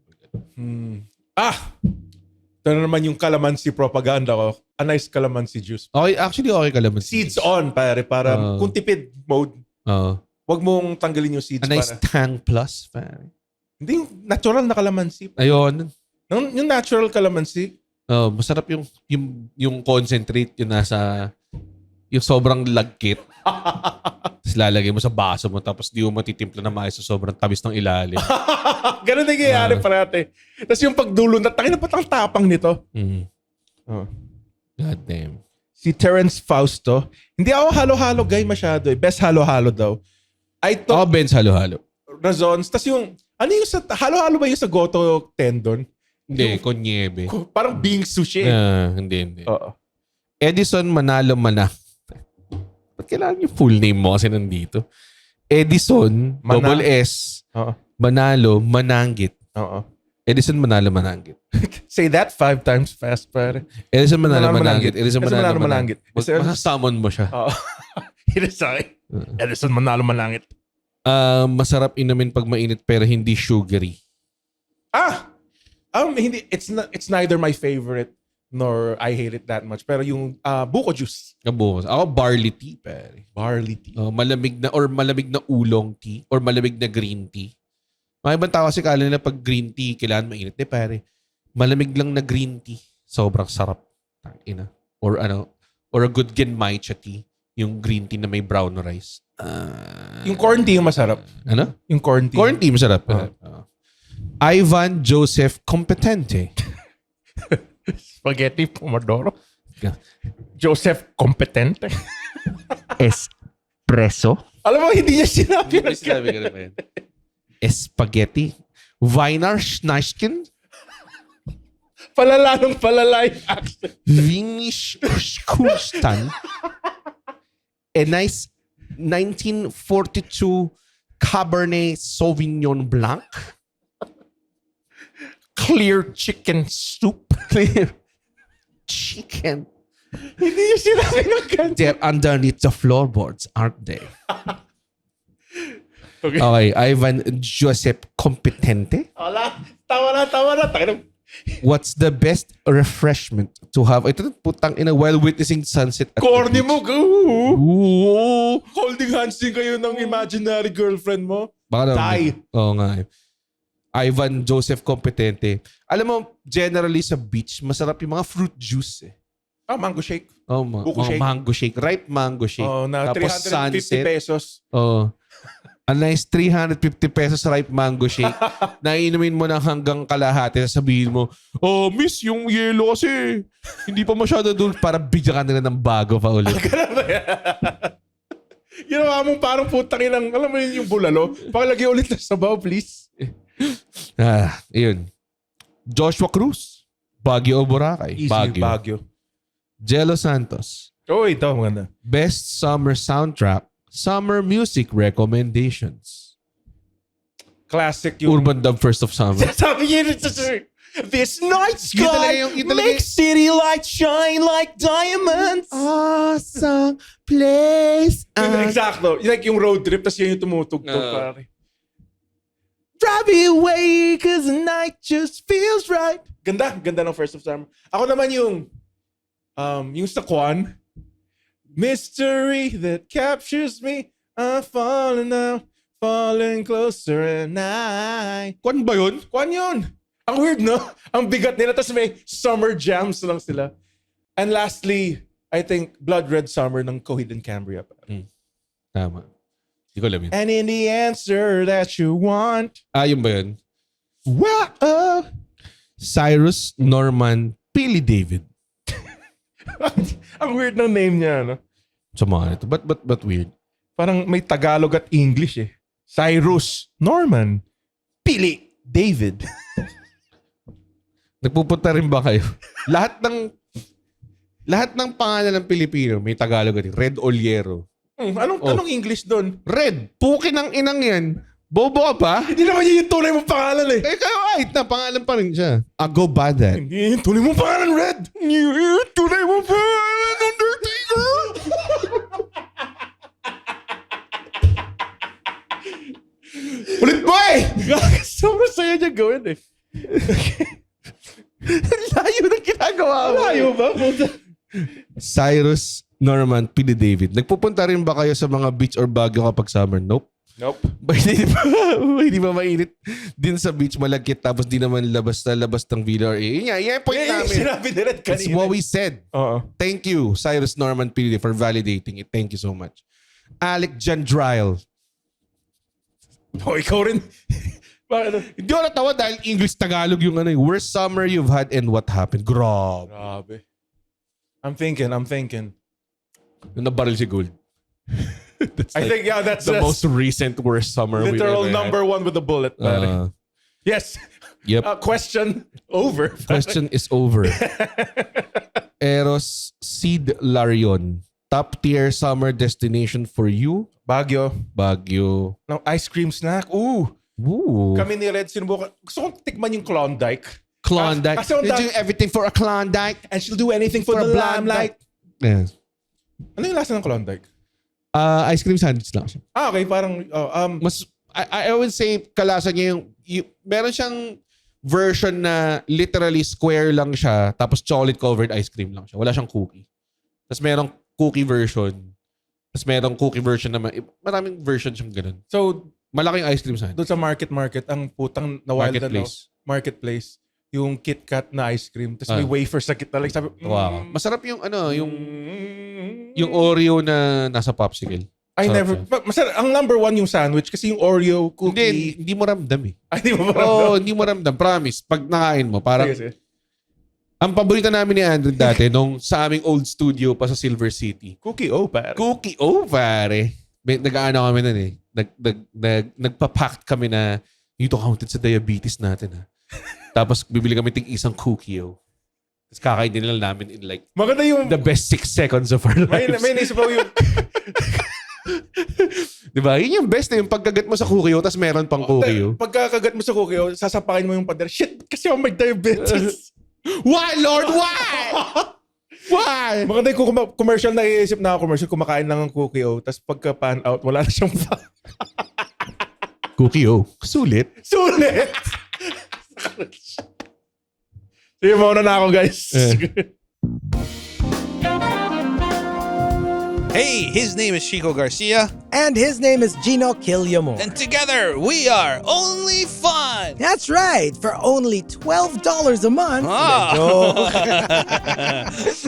S3: Ito na naman yung calamansi propaganda ko. A nice calamansi juice.
S2: Okay, actually okay ka lang.
S3: Seeds on, pare. Para kung tipid mode,
S2: Oo.
S3: wag mong tanggalin yung seeds.
S2: A nice
S3: para.
S2: tang plus, pare.
S3: Hindi yung natural na calamansi.
S2: Ayun.
S3: Yung natural calamansi.
S2: Masarap yung concentrate yung nasa yung sobrang lagkit. Tapos lalagay mo sa baso mo tapos di mo matitimpla na maayos sa sobrang tamis ng ilalim.
S3: Ganun na nangyayari parate. Tapos yung pagdulo na, tangin na ba't ang tapang nito?
S2: God damn.
S3: Si Terence Fausto. Hindi ako halo-halo guy masyado eh. Best halo-halo daw. I
S2: Ako,
S3: thought
S2: Benz, halo-halo.
S3: Razons. Tas yung, ano yung sa, halo-halo ba yung sa goto tendon?
S2: Hindi, konyebe.
S3: Parang being sushi eh.
S2: Hindi.
S3: Oo.
S2: Edison Manalo Manang. Ba't kailangan yung full name mo kasi nandito? Edison, double S,
S3: Oo.
S2: Manalo, Mananggit.
S3: Oo.
S2: Edison Manalo Mananggit.
S3: Say that 5 times fast, pare.
S2: Edison Manalo
S3: Manalo
S2: Mananggit.
S3: Mananggit.
S2: Edison Manalo Mananggit.
S3: Edison-
S2: Masasummon mo siya.
S3: Oo. Hinasakit. Edison Manalo Manangit.
S2: Masarap inumin pag mainit pero hindi sugary.
S3: Hindi, it's neither my favorite nor I hate it that much. Pero yung buko juice.
S2: Kabukas. Ako barley tea, pare.
S3: Barley tea.
S2: Malamig na oolong tea or malamig na green tea. Mga ibang tao kasi kala nila pag green tea, kailangan mainit. Pare. Malamig lang na green tea. Sobrang sarap. Tangina. Or a good genmaicha tea. Yung green tea na may brown rice.
S3: Yung corn tea yung masarap.
S2: Ano?
S3: Yung corn tea.
S2: Corn tea masarap. Ivan Joseph Competente.
S3: Spaghetti pomodoro.
S2: Yeah.
S3: Joseph Competente.
S2: Espresso.
S3: Alam mo, hindi niya sinabi.
S2: Spaghetti. Weinar Schneiskin.
S3: Palala ng palala yung accent.
S2: Vinish Kurstan. A nice 1942 Cabernet Sauvignon Blanc.
S3: Clear chicken soup.
S2: Clear chicken.
S3: Hindi niya sinabi ng ganyan.
S2: They're underneath the floorboards, aren't they?
S3: Okay.
S2: Okay, Ivan Joseph Competente.
S3: Wala. Tawa na. Takinang.
S2: What's the best refreshment to have? Ito putang ina while witnessing sunset at
S3: Corny
S2: the beach.
S3: mo.
S2: Ooh.
S3: Holding hands din kayo ng imaginary girlfriend mo.
S2: Baka naman.
S3: Die.
S2: Oo nga. Ivan Joseph Competente. Alam mo, generally sa beach, masarap yung mga fruit juice eh.
S3: Mango shake.
S2: Oh,
S3: Buko
S2: mga
S3: shake.
S2: mango shake. Ripe mango shake.
S3: Oh, na
S2: Tapos
S3: 350
S2: sunset.
S3: pesos.
S2: Oh. A nice 350 pesos ripe mango shake. Naiinumin mo ng hanggang kalahati. Sabihin mo, oh, miss, yung yelo kasi. Hindi pa masyado doon para bigyan ka nila ng bago pa ulit.
S3: Ginawa mong parang putang inang, alam mo yun yung bulalo? Pakilagay ulit na sabaw, please.
S2: Ayun. Joshua Cruz. Baguio o Boracay?
S3: Baguio.
S2: Jello Santos.
S3: Oh, ito, maganda.
S2: Best summer soundtrack. Summer music recommendations.
S3: Classic yung...
S2: Urban Dub First of Summer.
S3: Sabi niya, this night
S2: Yun talaga
S3: sky
S2: yung- yun talaga
S3: makes city lights shine like diamonds.
S2: Awesome place.
S3: Exacto. Like yung road trip, tas yun yung tumutugtog, pare.
S2: Drive me away cause the night just feels right.
S3: Ganda ng First of Summer. Ako naman yung sa Kwan, mystery that captures me. I'm falling now, falling closer and I.
S2: Kwan ba yun?
S3: Kwan yun. Ang weird, no? Ang bigat nila. Tapos may summer jams lang sila. And lastly, I think Blood Red Summer ng Coheed and Cambria.
S2: Tama. Hindi ko alam yun.
S3: And in the answer that you want.
S2: Yun ba yun?
S3: Wow!
S2: Cyrus Norman Pili David.
S3: Ang weird ng name niya, no?
S2: Sa mga ito. But weird.
S3: Parang may Tagalog at English eh. Cyrus Norman Pili David.
S2: Nagpupunta rin ba kayo? lahat ng pangalan ng Pilipino may Tagalog at Red Oliero.
S3: Anong English doon?
S2: Red. Pukin ng inang yan. Bobo ka pa?
S3: Hindi naman yun yung tunay mong pangalan eh.
S2: Eh, kayo kahit na pangalan pa rin siya. Ago Badat.
S3: Hindi yung tunay mong pangalan, Red. Hindi yung tunay mong pangalan, Undertaker. Ulit mo eh! Sobrang saya niya gawin eh.
S2: Layo na ginagawa mo.
S3: Layo ba?
S2: Cyrus Norman Pili David. Nagpupunta rin ba kayo sa mga beach or Baguio kapag summer? Nope.
S3: Nope.
S2: Hindi ba mainit din sa beach malagkit tapos di naman labas ng VLRA? Yun yung point namin.
S3: Sinabi ni Red kanina.
S2: It's what we said. Thank you, Cyrus Norman Pili, for validating it. Thank you so much. Alec Jandriel.
S3: Oh, ikaw rin. Bakit?
S2: Hindi ako natawa dahil English-Tagalog yung worst summer you've had and what happened. Grabe.
S3: I'm thinking.
S2: Nung nabaril si Gold. That's
S3: I think, yeah, that's
S2: the most recent worst summer we've
S3: literal
S2: ever
S3: number one with the bullet, pare.
S2: had.
S3: Yes.
S2: Yep.
S3: Question over.
S2: Question is over. Eros Seed Larion. Top tier summer destination for you?
S3: Baguio.
S2: Baguio.
S3: No, ice cream snack. Ooh.
S2: Ooh.
S3: Kami ni Red sinubukan. Gusto kong tikman yung Klondike.
S2: Klondike.
S3: Kasi
S2: They do everything for a Klondike.
S3: And she'll do anything for the limelight.
S2: Yeah.
S3: Ano yung lasa ng Klondike?
S2: Ice cream sandwich lang siya.
S3: Okay, parang
S2: Mas, I would say, kalasa niya meron siyang version na literally square lang siya, tapos chocolate covered ice cream lang siya. Wala siyang cookie. Tapos merong cookie version. Tapos merong cookie version naman. Maraming version siyang ganun.
S3: so
S2: Malaking ice cream sandwich.
S3: doon sa market, ang putang nawild na marketplace, yung KitKat na ice cream. Tapos may wafer sa gitna. Like, sabi,
S2: Wow. Masarap yung yung Oreo na nasa popsicle.
S3: I
S2: Sarap
S3: never,
S2: siya.
S3: masarap. Ang number one yung sandwich kasi yung Oreo cookie.
S2: Hindi mo ramdam eh.
S3: Ay, di mo ba?
S2: Oo, hindi mo ramdam. Promise. Pag nakain mo, parang
S3: Sige.
S2: ang paborito namin ni Andrew dati nung sa aming old studio pa sa Silver City.
S3: Cookie, pare.
S2: Cookie, pare. Nag-aano kami nun eh. Nagpa-pact kami na dito counted sa diabetes natin ha. Tapos bibili kami ting isang cookie. Tapos kakainin lang namin in like
S3: Maganda yung,
S2: the best 6 seconds of our lives.
S3: may naisip ako yung,
S2: Diba? Yun yung best na yung pagkagat mo sa cookie tapos meron pang cookie.
S3: pagkakagat mo sa cookie, sasapakin mo yung pader. Shit, kasi ako may diabetes.
S2: Why, Lord? Why? Why?
S3: Maganda yung commercial na iisip na ako, commercial, kumakain lang ng cookie, tapos pagka pan out, wala na siyang
S2: Cookie, sulit.
S3: Sulit! Sige, mauna na ako, guys.
S1: Hey, his name is Chico Garcia,
S4: And his name is Gino Killiamore.
S1: and together we are Only Fun.
S4: That's right, for only $12 a month.
S1: Ah.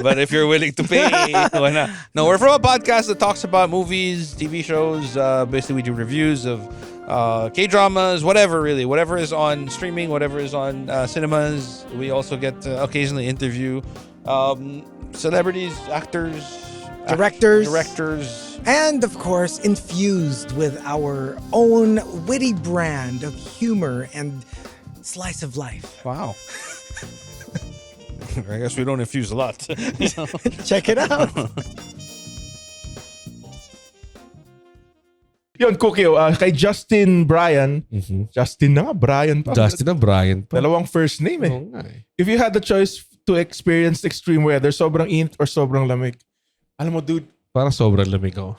S1: But if you're willing to pay, why not? No, we're from a podcast that talks about movies, TV shows. Basically, we do reviews of K-dramas, whatever is on streaming, whatever is on cinemas. We also get to occasionally interview celebrities, actors, directors.
S4: And of course, infused with our own witty brand of humor and slice of life.
S1: Wow. I guess we don't infuse a lot.
S4: Check it out.
S3: Yun, cookie, kay Justin Bryan. Justin na nga, Bryan pa.
S2: Justin and Brian.
S3: Dalawang first name eh.
S2: Oo nga eh.
S3: If you had the choice to experience extreme weather, sobrang init or sobrang lamig, alam mo, dude,
S2: Parang sobrang lamig ako.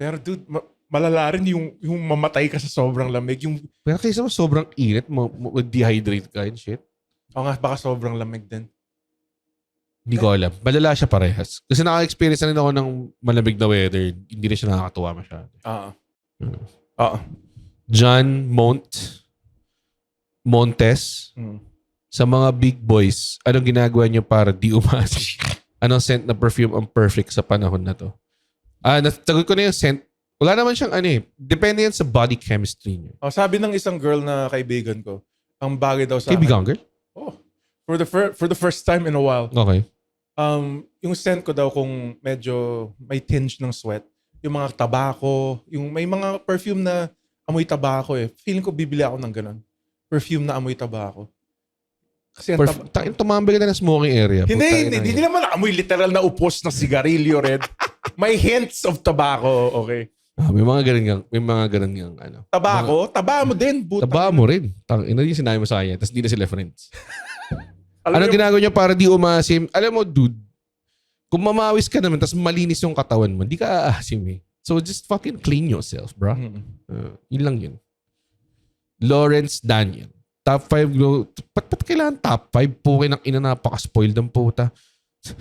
S3: pero dude, malala rin yung mamatay ka sa sobrang lamig. Yung,
S2: Pero kaysa mo sobrang init, dehydrate ka and shit.
S3: nga, baka sobrang lamig din.
S2: Hindi ko alam. Malala siya parehas. Kasi naka-experience na rin ako ng malamig na weather. Hindi rin siya nakakatuwa masyado. John Montes. Sa mga big boys, anong ginagawa niyo para di umasi? Anong scent na perfume ang perfect sa panahon na to? Nasagot ko na yung scent. Wala naman siyang depende yan sa body chemistry niyo.
S3: Sabi ng isang girl na kaibigan ko, ang bagay daw sa
S2: Kaibigan girl?
S3: for the first time in a while.
S2: Okay.
S3: Yung scent ko daw kung medyo may tinge ng sweat, yung mga tabako, yung may mga perfume na amoy tabako eh. Feeling ko bibili ako ng ganun. Perfume na amoy tabako. Kasi
S2: Tumambay ka na ng smoking area.
S3: Hindi naman amoy literal na upos ng sigarilyo, Red. May hints of tobacco, okay.
S2: May mga ganun yung
S3: Tabako? Taba mo din.
S2: Taba mo rin. Ina yung sinabi mo sa kanya, tapos di na sila friends.
S3: Alam
S2: Anong ginagawa niya para di umasim? Alam mo, dude, kung mamawis ka naman, tapos malinis yung katawan mo, di ka aasim eh. So just fucking clean yourself, bro. Yun lang yun. Lawrence Daniel. Top 5 glow. Ba't kailangan top 5? Pukin ang ina, napaka-spoiled ng puta.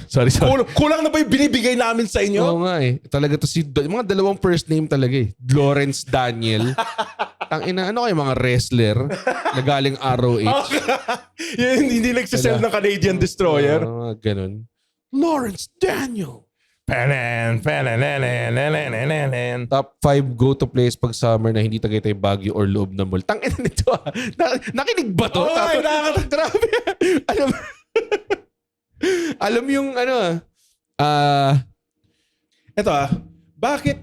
S2: Sorry.
S3: Kulang na ba yung binibigay namin sa inyo?
S2: Oo nga eh. Talaga to mga dalawang first name talaga eh. Lawrence Daniel. Ang ina, ano kayo mga wrestler na galing ROH?
S3: Yun, hindi nagsasell ng Canadian Destroyer.
S2: Ganun. Lawrence Daniel. Top 5 go-to place pag summer na hindi Tagaytay, Baguio or loob na mall. Tangina nito Nakinig ba to?
S3: Oo,
S2: Grabe. Alam mo, Alam mo yung ano,
S3: Ito bakit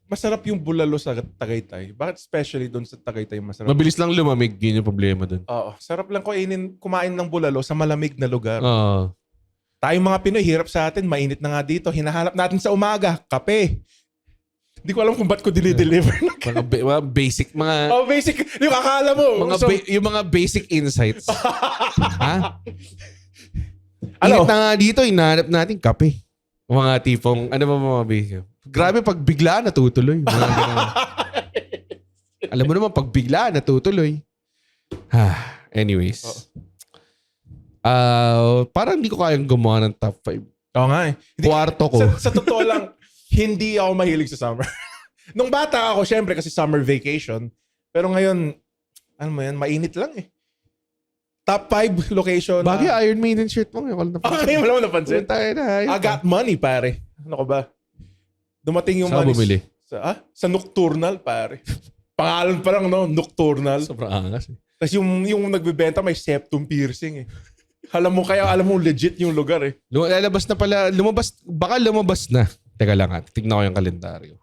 S3: masarap yung bulalo sa Tagaytay? Bakit especially doon sa Tagaytay masarap?
S2: mabilis lang lumamig. Yun yung problema dun.
S3: Oo. Sarap lang kumain ng bulalo sa malamig na lugar.
S2: Oo.
S3: Tayong mga Pinoy, hirap sa atin. Mainit na nga dito. Hinahanap natin sa umaga. Kape. Hindi ko alam kung ba't ko dinideliver.
S2: Mga basic, mga...
S3: Oh, basic. Yung akala mo.
S2: yung mga basic insights. Ha?
S3: Ano?
S2: Init na nga dito, hinahanap natin kape. Mga tipong, ano ba mga basic? Grabe, pag bigla, natutuloy. Mga ganun. Alam mo naman, pag bigla, natutuloy. Anyways. Parang hindi ko kayang gumawa ng top 5.
S3: Oo nga eh.
S2: Kwarto ko.
S3: Sa totoo lang, hindi ako mahilig sa summer. Nung bata ako, syempre kasi summer vacation. Pero ngayon, ano mo yan, mainit lang eh. Top 5 location.
S2: Bagay Iron Maiden shirt mo. Wala
S3: Okay, wala mo napansin. I got money, pare. Ano ko ba? Dumating yung
S2: Saan
S3: money.
S2: bumili?
S3: Sa Nocturnal, pare. Pangalan pa lang, no? Nocturnal.
S2: Sobrang angas eh.
S3: Tapos yung nagbebenta may septum piercing eh. Alam mo legit yung lugar eh.
S2: Baka lumabas na. Teka lang tignan ko yung kalendaryo.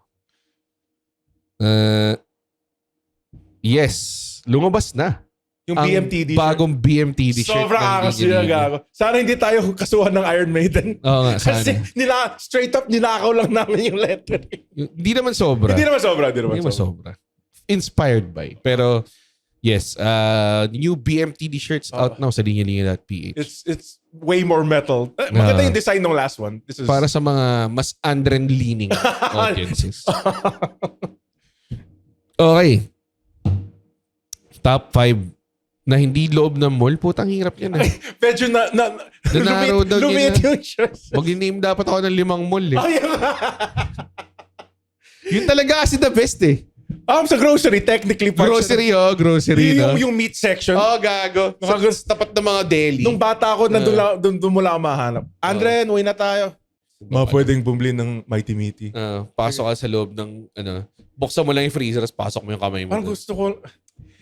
S2: Yes, lumabas na.
S3: Yung
S2: Ang
S3: BMTD
S2: bagong BMTD shirt.
S3: Sobrang angas nila, gago. Sana hindi tayo kasuhan ng Iron Maiden.
S2: Oo nga, sana.
S3: Kasi straight up ninakaw lang namin yung letter.
S2: Hindi naman sobra.
S3: Hindi naman sobra.
S2: Inspired by. Pero, yes, new BMTD shirts out now sa linya-linya.ph.
S3: It's way more metal. Maganda yung design ng last one. This is
S2: Para sa mga mas Andren-leaning audiences. Okay. Top 5 na hindi loob ng mall. Putang hirap yan.
S3: medyo
S2: Nanaraw daw
S3: lumit
S2: niya.
S3: yung shirts.
S2: Mag-name dapat ako ng 5 mall eh.
S3: Ay,
S2: Yun talaga kasi the best eh.
S3: sa grocery, technically.
S2: Grocery no?
S3: Yung meat section.
S2: Gago. Sa tapat ng mga deli.
S3: Nung bata ako, doon mo lang ako mahanap. Andre, uwi na tayo. Pwedeng bumili ng Mighty Meaty.
S2: Pasok ka sa loob ng, buksan mo lang yung freezer, tapos pasok mo yung kamay mo.
S3: Parang gusto ko,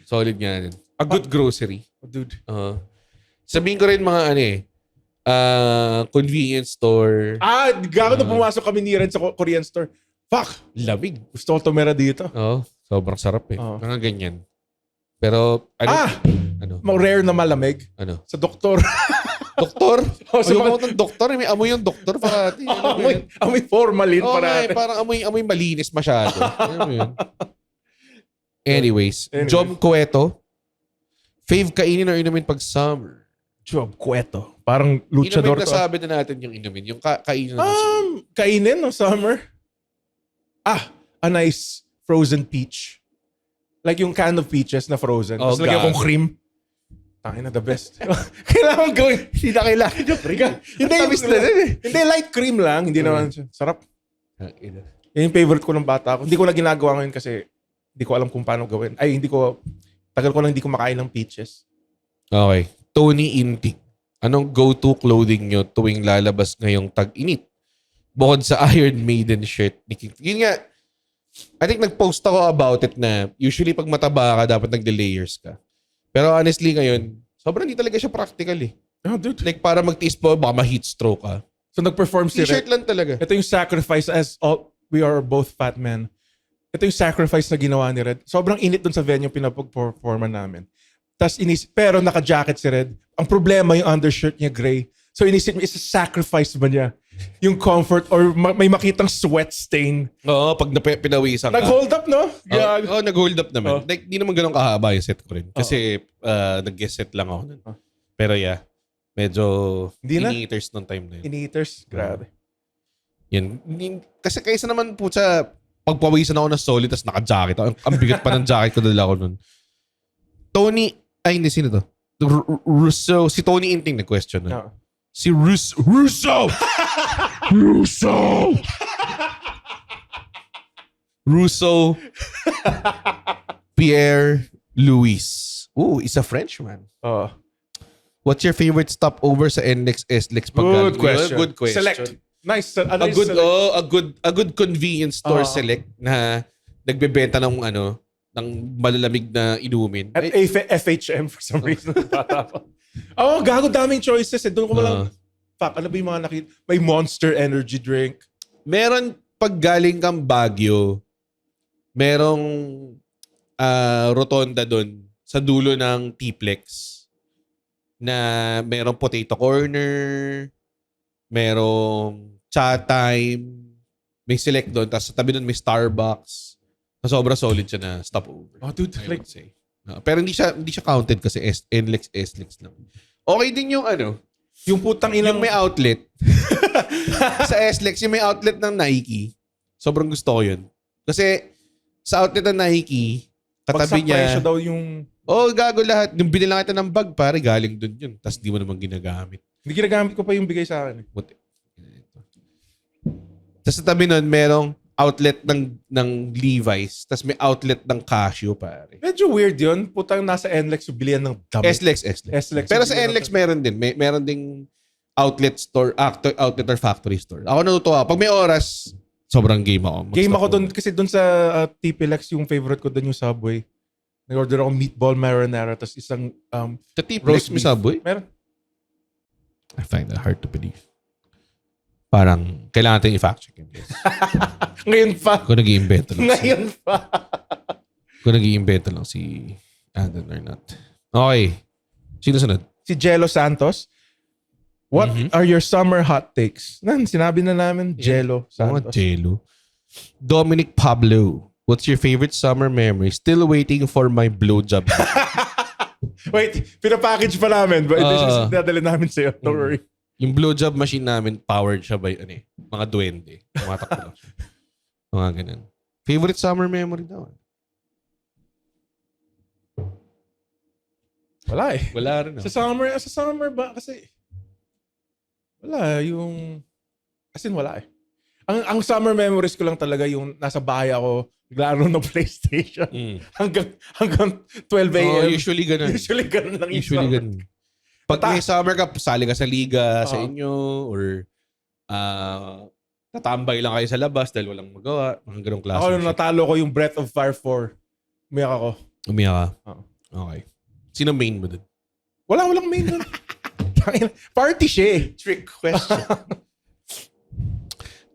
S2: Solid nga rin. A good grocery.
S3: dude.
S2: Sabihin ko rin mga convenience store.
S3: Gago na pumasok kami ni Ren sa Korean store. Fuck!
S2: Lamig.
S3: Gusto ko tumira dito.
S2: Sobrang sarap eh.
S3: Oo.
S2: Mga ganyan. Pero,
S3: Rare na malamig.
S2: Ano?
S3: Sa doktor.
S2: Doktor?
S3: Sa
S2: Ayoko ng doktor. May amoy yung doktor. Parati.
S3: amoy formalin parati.
S2: Parang amoy malinis masyado. Ano mo yun? Anyways. Jom Cueto. Fave kainin or inumin pag summer?
S3: Job Cueto. Parang luchador
S2: Inumin
S3: to.
S2: nasabi na natin yung inumin. Yung kainin na
S3: Kainin no summer. A nice frozen peach. Like yung can of peaches na frozen. Tapos lagyan kong cream. Tangin na the best. Kailangan gawin. Hindi na kailangan yung cream. Hindi, light cream lang. Hindi naman. Sarap. Yan yung favorite ko ng bata ko. Hindi ko na ginagawa ngayon kasi hindi ko alam kung paano gawin. Tagal ko lang hindi ko makain ng peaches.
S2: Okay. Tony Inti. Anong go-to clothing nyo tuwing lalabas ngayong tag-init? Bukod sa Iron Maiden shirt. Yun nga, I think nag-post ako about it na usually pag mataba ka, dapat nag-layers ka. Pero honestly ngayon, sobrang hindi talaga siya practical eh.
S3: Dude.
S2: Like para mag-tiis po, baka ma-heat stroke ka.
S3: So nag-perform si
S2: T-shirt lang talaga.
S3: Ito yung sacrifice we are both fat men. Ito yung sacrifice na ginawa ni Red. Sobrang init dun sa venue pinapag-performan namin. Pero naka-jacket si Red. Ang problema yung undershirt niya gray. So inisip niya, isa sacrifice ba niya? Yung comfort or may makitang sweat stain.
S2: Oo, pag pinawisan ka.
S3: Nag-hold up, no?
S2: Oo, nag-hold up naman. Like, di naman ganun kahaba yung set ko rin. Kasi nag-guest set lang ako nun. Pero yeah, medyo ini-eaters nung time na yun.
S3: Ini-eaters? Grabe.
S2: Yan. Kasi kaysa naman po sa pagpawisan ako ng solid tapos naka-jacket. Ang bigat pa ng jacket ko dala ko nun. Hindi, sino to? Russo. Si Tony Inting nag-question nun.
S3: No.
S2: Si Russo! Russo Pierre Louis. Ooh, is a Frenchman. What's your favorite stopover sa NLEX SLEX pag
S3: Good question. Select. Nice.
S2: A good convenience store select na nagbebenta ng malalamig na inumin.
S3: At FHM for some reason. Gago daming choices. Doon ko lang. Fuck, ano ba yung mga nakita? May Monster Energy drink.
S2: Meron, pag galing kang Baguio, merong rotonda doon sa dulo ng T-Plex na merong potato corner, merong cha time, may select doon, tapos sa tabi doon may Starbucks. Na sobrang solid siya na stopover.
S3: Oh, dude,
S2: I
S3: like,
S2: would say. Pero hindi siya counted kasi NLEX lang. Okay din yung
S3: yung putang
S2: yung
S3: inang
S2: may outlet. Sa SLEX, yung may outlet ng Nike. Sobrang gusto ko yun. Kasi sa outlet ng Nike, katabi niya.
S3: presyo daw yung...
S2: Gago lahat. Yung binilang kita ng bag, pare, galing dun yun. Tapos di mo naman ginagamit.
S3: Hindi ginagamit ko pa yung bigay sa akin.
S2: Tapos sa tabi nun, merong outlet ng Levi's. Tapos may outlet ng Casio, pare.
S3: Medyo weird yun. Putang nasa NLEX yung bilihan ng damit.
S2: SLEX.
S3: SLEX.
S2: Pero sa NLEX meron din. Meron ding outlet store, outlet or factory store. Ako natutuwa. Pag may oras, sobrang game ako.
S3: Game ako doon kasi doon sa TPLX yung favorite ko doon yung Subway. Nag-order ako meatball marinara tapos isang
S2: Sa T-Plex,
S3: roast
S2: may
S3: beef.
S2: Subway?
S3: Meron.
S2: I find that hard to believe. Parang, kailangan natin i-fact check yun.
S3: Ngayon pa.
S2: Kung nag-iimbento lang.
S3: Ngayon pa.
S2: Kung nag-iimbento lang si Andon or not. Okay. Sino sunod?
S3: Si Jello Santos. What
S2: Mhm.
S3: are your summer hot takes? Sinabi na namin, Jello
S2: Mga
S3: Santos.
S2: Jello. Dominic Pablo. What's your favorite summer memory? Still waiting for my blowjob.
S3: Wait, pinapackage pa namin. But ito yung dadalhin namin sa'yo. Don't worry.
S2: Yung blowjob machine namin, powered siya by mga duwende. Tumatakbo lang siya. Mga ganun. Favorite summer memory daw.
S3: Wala eh.
S2: Wala rin.
S3: Sa summer ba? Kasi wala yung... As in, wala eh. Ang summer memories ko lang talaga yung nasa bahay ako, naglaro ng PlayStation. Hanggang 12 a.m.
S2: Usually ganun.
S3: Usually ganun lang yung
S2: Usually
S3: summer.
S2: ganun. Pag may summer ka, sali ka sa liga sa inyo or tatambay lang kayo sa labas dahil walang magawa. Mga ganong klase.
S3: Ako nung natalo ko yung Breath of Fire 4. Umiyak ako.
S2: Umiyak ka?
S3: Oo.
S2: Okay. Sino main mo dun?
S3: Walang main nun. Party siya eh.
S2: Trick question.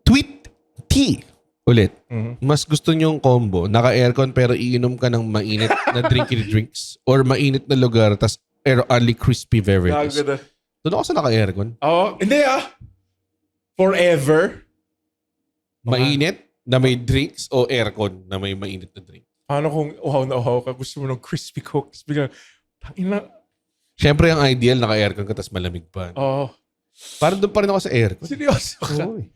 S2: Tweet T. Ulit.
S3: Mhm.
S2: Mas gusto nyong combo, naka-aircon pero iinom ka ng mainit na drinks or mainit na lugar tas only crispy beverages. Doon ako sa naka-aircon.
S3: Oo. Hindi ah. Forever.
S2: Mainit na may drinks o aircon na may mainit na drink.
S3: Paano kung uhaw na uhaw ka? Gusto mo ng crispy coke? Tapos biglang, tangina.
S2: Siyempre, ang ideal, naka-aircon ka tas malamig pa.
S3: Oo.
S2: Parang doon pa rin ako sa aircon.
S3: Seryoso ka?
S2: Oo, eh.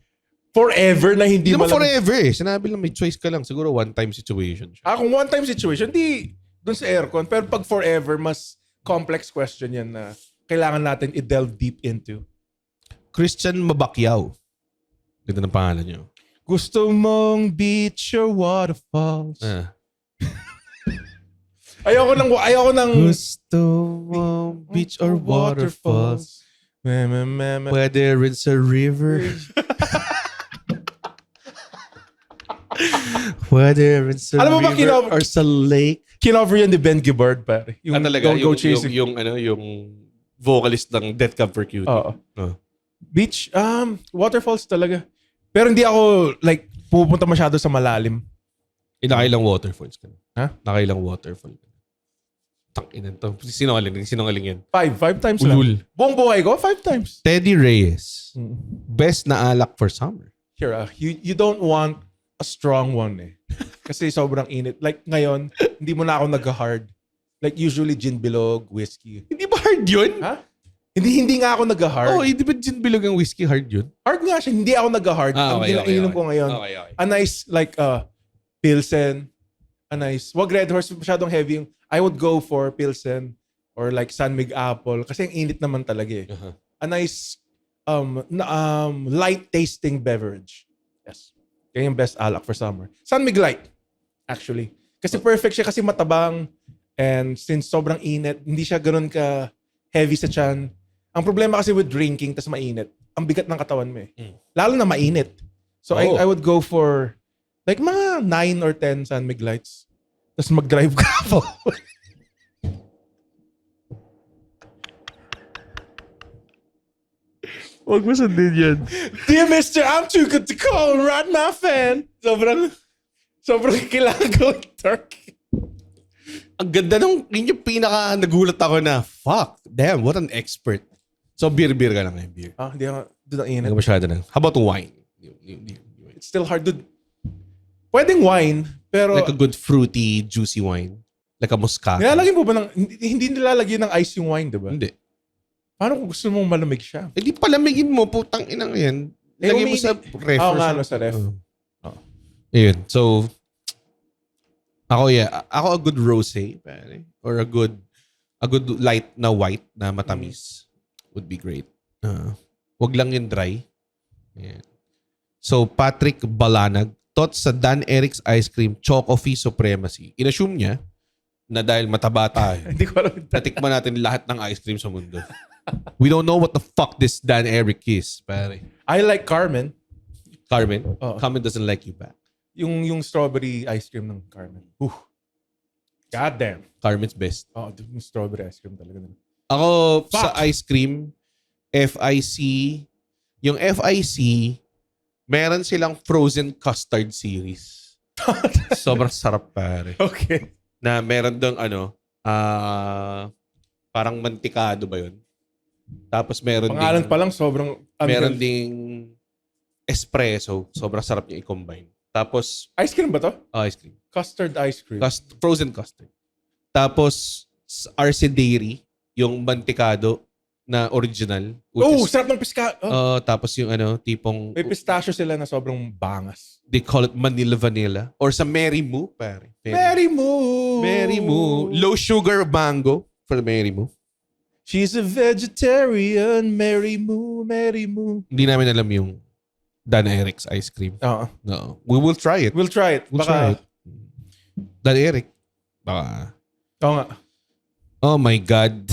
S3: Forever na hindi
S2: Hindi naman
S3: malamig.
S2: forever eh. Sinabi lang may choice ka lang. Siguro one-time situation siya.
S3: Kung one-time situation, di dun sa aircon. Pero pag forever, mas complex question yan na kailangan natin i-delve deep into.
S2: Christian Mabakyaw. Ganda ng pangalan niyo.
S3: Gusto mong beach or waterfalls? Ayoko ng
S2: Gusto mong beach or waterfalls? Whether it's a river. Whether it's a
S3: Alam mo ba,
S2: river or sa lake.
S3: Kinover yan ni Ben Gibbard, pare. Yung
S2: Talaga,
S3: Don't Go Chasing.
S2: yung vocalist ng Death Cab for Cutie.
S3: Oo.
S2: Oh.
S3: Beach, waterfalls talaga. Pero hindi ako, like, pupunta masyado sa malalim.
S2: Nakailang waterfalls ka na?
S3: Ha?
S2: Nakailang waterfall ka na? Tanginan to. Sinungaling yan.
S3: 5 times lang.
S2: Ulul.
S3: Buong buhay ko, 5 times.
S2: Teddy Reyes. Best na alak for summer.
S3: Here, you don't want a strong one eh. Kasi sobrang init. Like ngayon, hindi mo na ako nag-hard. Like usually gin bilog, whiskey.
S2: Hindi ba hard yun?
S3: Ha? Hindi nga ako nag-hard.
S2: Oo, hindi ba gin bilog ang whiskey hard yun?
S3: Hard nga siya, hindi ako nag-hard. Ang iniinom ko ngayon,
S2: Okay.
S3: a nice like Pilsen, a nice, wag Red Horse, masyadong heavy. I would go for Pilsen or like San Mig Apple kasi ang init naman talaga eh.
S2: Uh-huh.
S3: A nice light tasting beverage. Yes. Yan yung best alak for summer. San Mig Light, actually. Kasi perfect siya kasi matabang and since sobrang init, hindi siya ganoon ka heavy sa tiyan. Ang problema kasi with drinking tas mainit, ang bigat ng katawan mo eh. Lalo na mainit. So I would go for like mga 9 or 10 San Mig Lights. Tapos mag-drive ka po.
S2: Huwag mo sundin yan.
S3: Dear Mister, I'm too good to call right now, fan. Sobrang kailangan gawin turkey.
S2: Ang ganda nung, yun yung pinaka nagulat ako na, fuck, damn, what an expert. So, beer ka lang ngayon, beer.
S3: Hindi ako, doon ang init.
S2: Hindi ko masyado na. How about wine?
S3: It's still hard to... Pwedeng wine, pero...
S2: Like a good fruity, juicy wine. Like a Moscato.
S3: Nilalagyan mo ba ng... Hindi nilalagyan ng ice yung wine, diba?
S2: Hindi.
S3: Paano kung gusto mong malamig siya?
S2: Hindi palamigin mo, putang inang yan. Lagay mo sa ref.
S3: Sa ref.
S2: Yun. So, ako a good rosé, pare. Or a good light na white na matamis would be great. Wag lang yung dry. Ayan. So, Patrick Balanag, thoughts sa Dan Eric's Ice Cream Chocofi Supremacy. Inassume niya na dahil mataba tayo,
S3: Hindi ko alam.
S2: natikman natin lahat ng ice cream sa mundo. We don't know what the fuck this Dan Eric is, pare.
S3: I like Carmen.
S2: Carmen?
S3: Oo.
S2: Carmen doesn't like you back.
S3: Yung strawberry ice cream ng Carmen. God damn.
S2: Carmen's best.
S3: Yung strawberry ice cream talaga.
S2: Ako,
S3: Fuck.
S2: sa ice cream, FIC, yung FIC, meron silang frozen custard series. Sobrang sarap, pare.
S3: Okay.
S2: Na meron dong parang mantikado ba yun? Tapos meron
S3: Pangalan
S2: ding,
S3: pa lang sobrang...
S2: meron ding espresso. Sobrang sarap niya i-combine. Tapos,
S3: Ice cream ba to?
S2: ice cream.
S3: Custard ice cream.
S2: Frozen custard. Tapos, Arce Dairy, yung mantikado na original.
S3: Sarap ng piska.
S2: Tapos yung tipong,
S3: May pistachio sila na sobrang bangas.
S2: they call it Manila Vanilla. Or sa Mary Moo, pare.
S3: Mary Moo.
S2: Mary Moo. Low sugar mango for the Mary Moo.
S3: She's a vegetarian. Mary Moo. Mary Moo.
S2: Hindi namin alam yung Dan Eric's ice cream.
S3: Oo.
S2: No. We will try it.
S3: We'll try it.
S2: We'll try it. Dan Eric. Baka.
S3: Oo nga.
S2: Oh my God.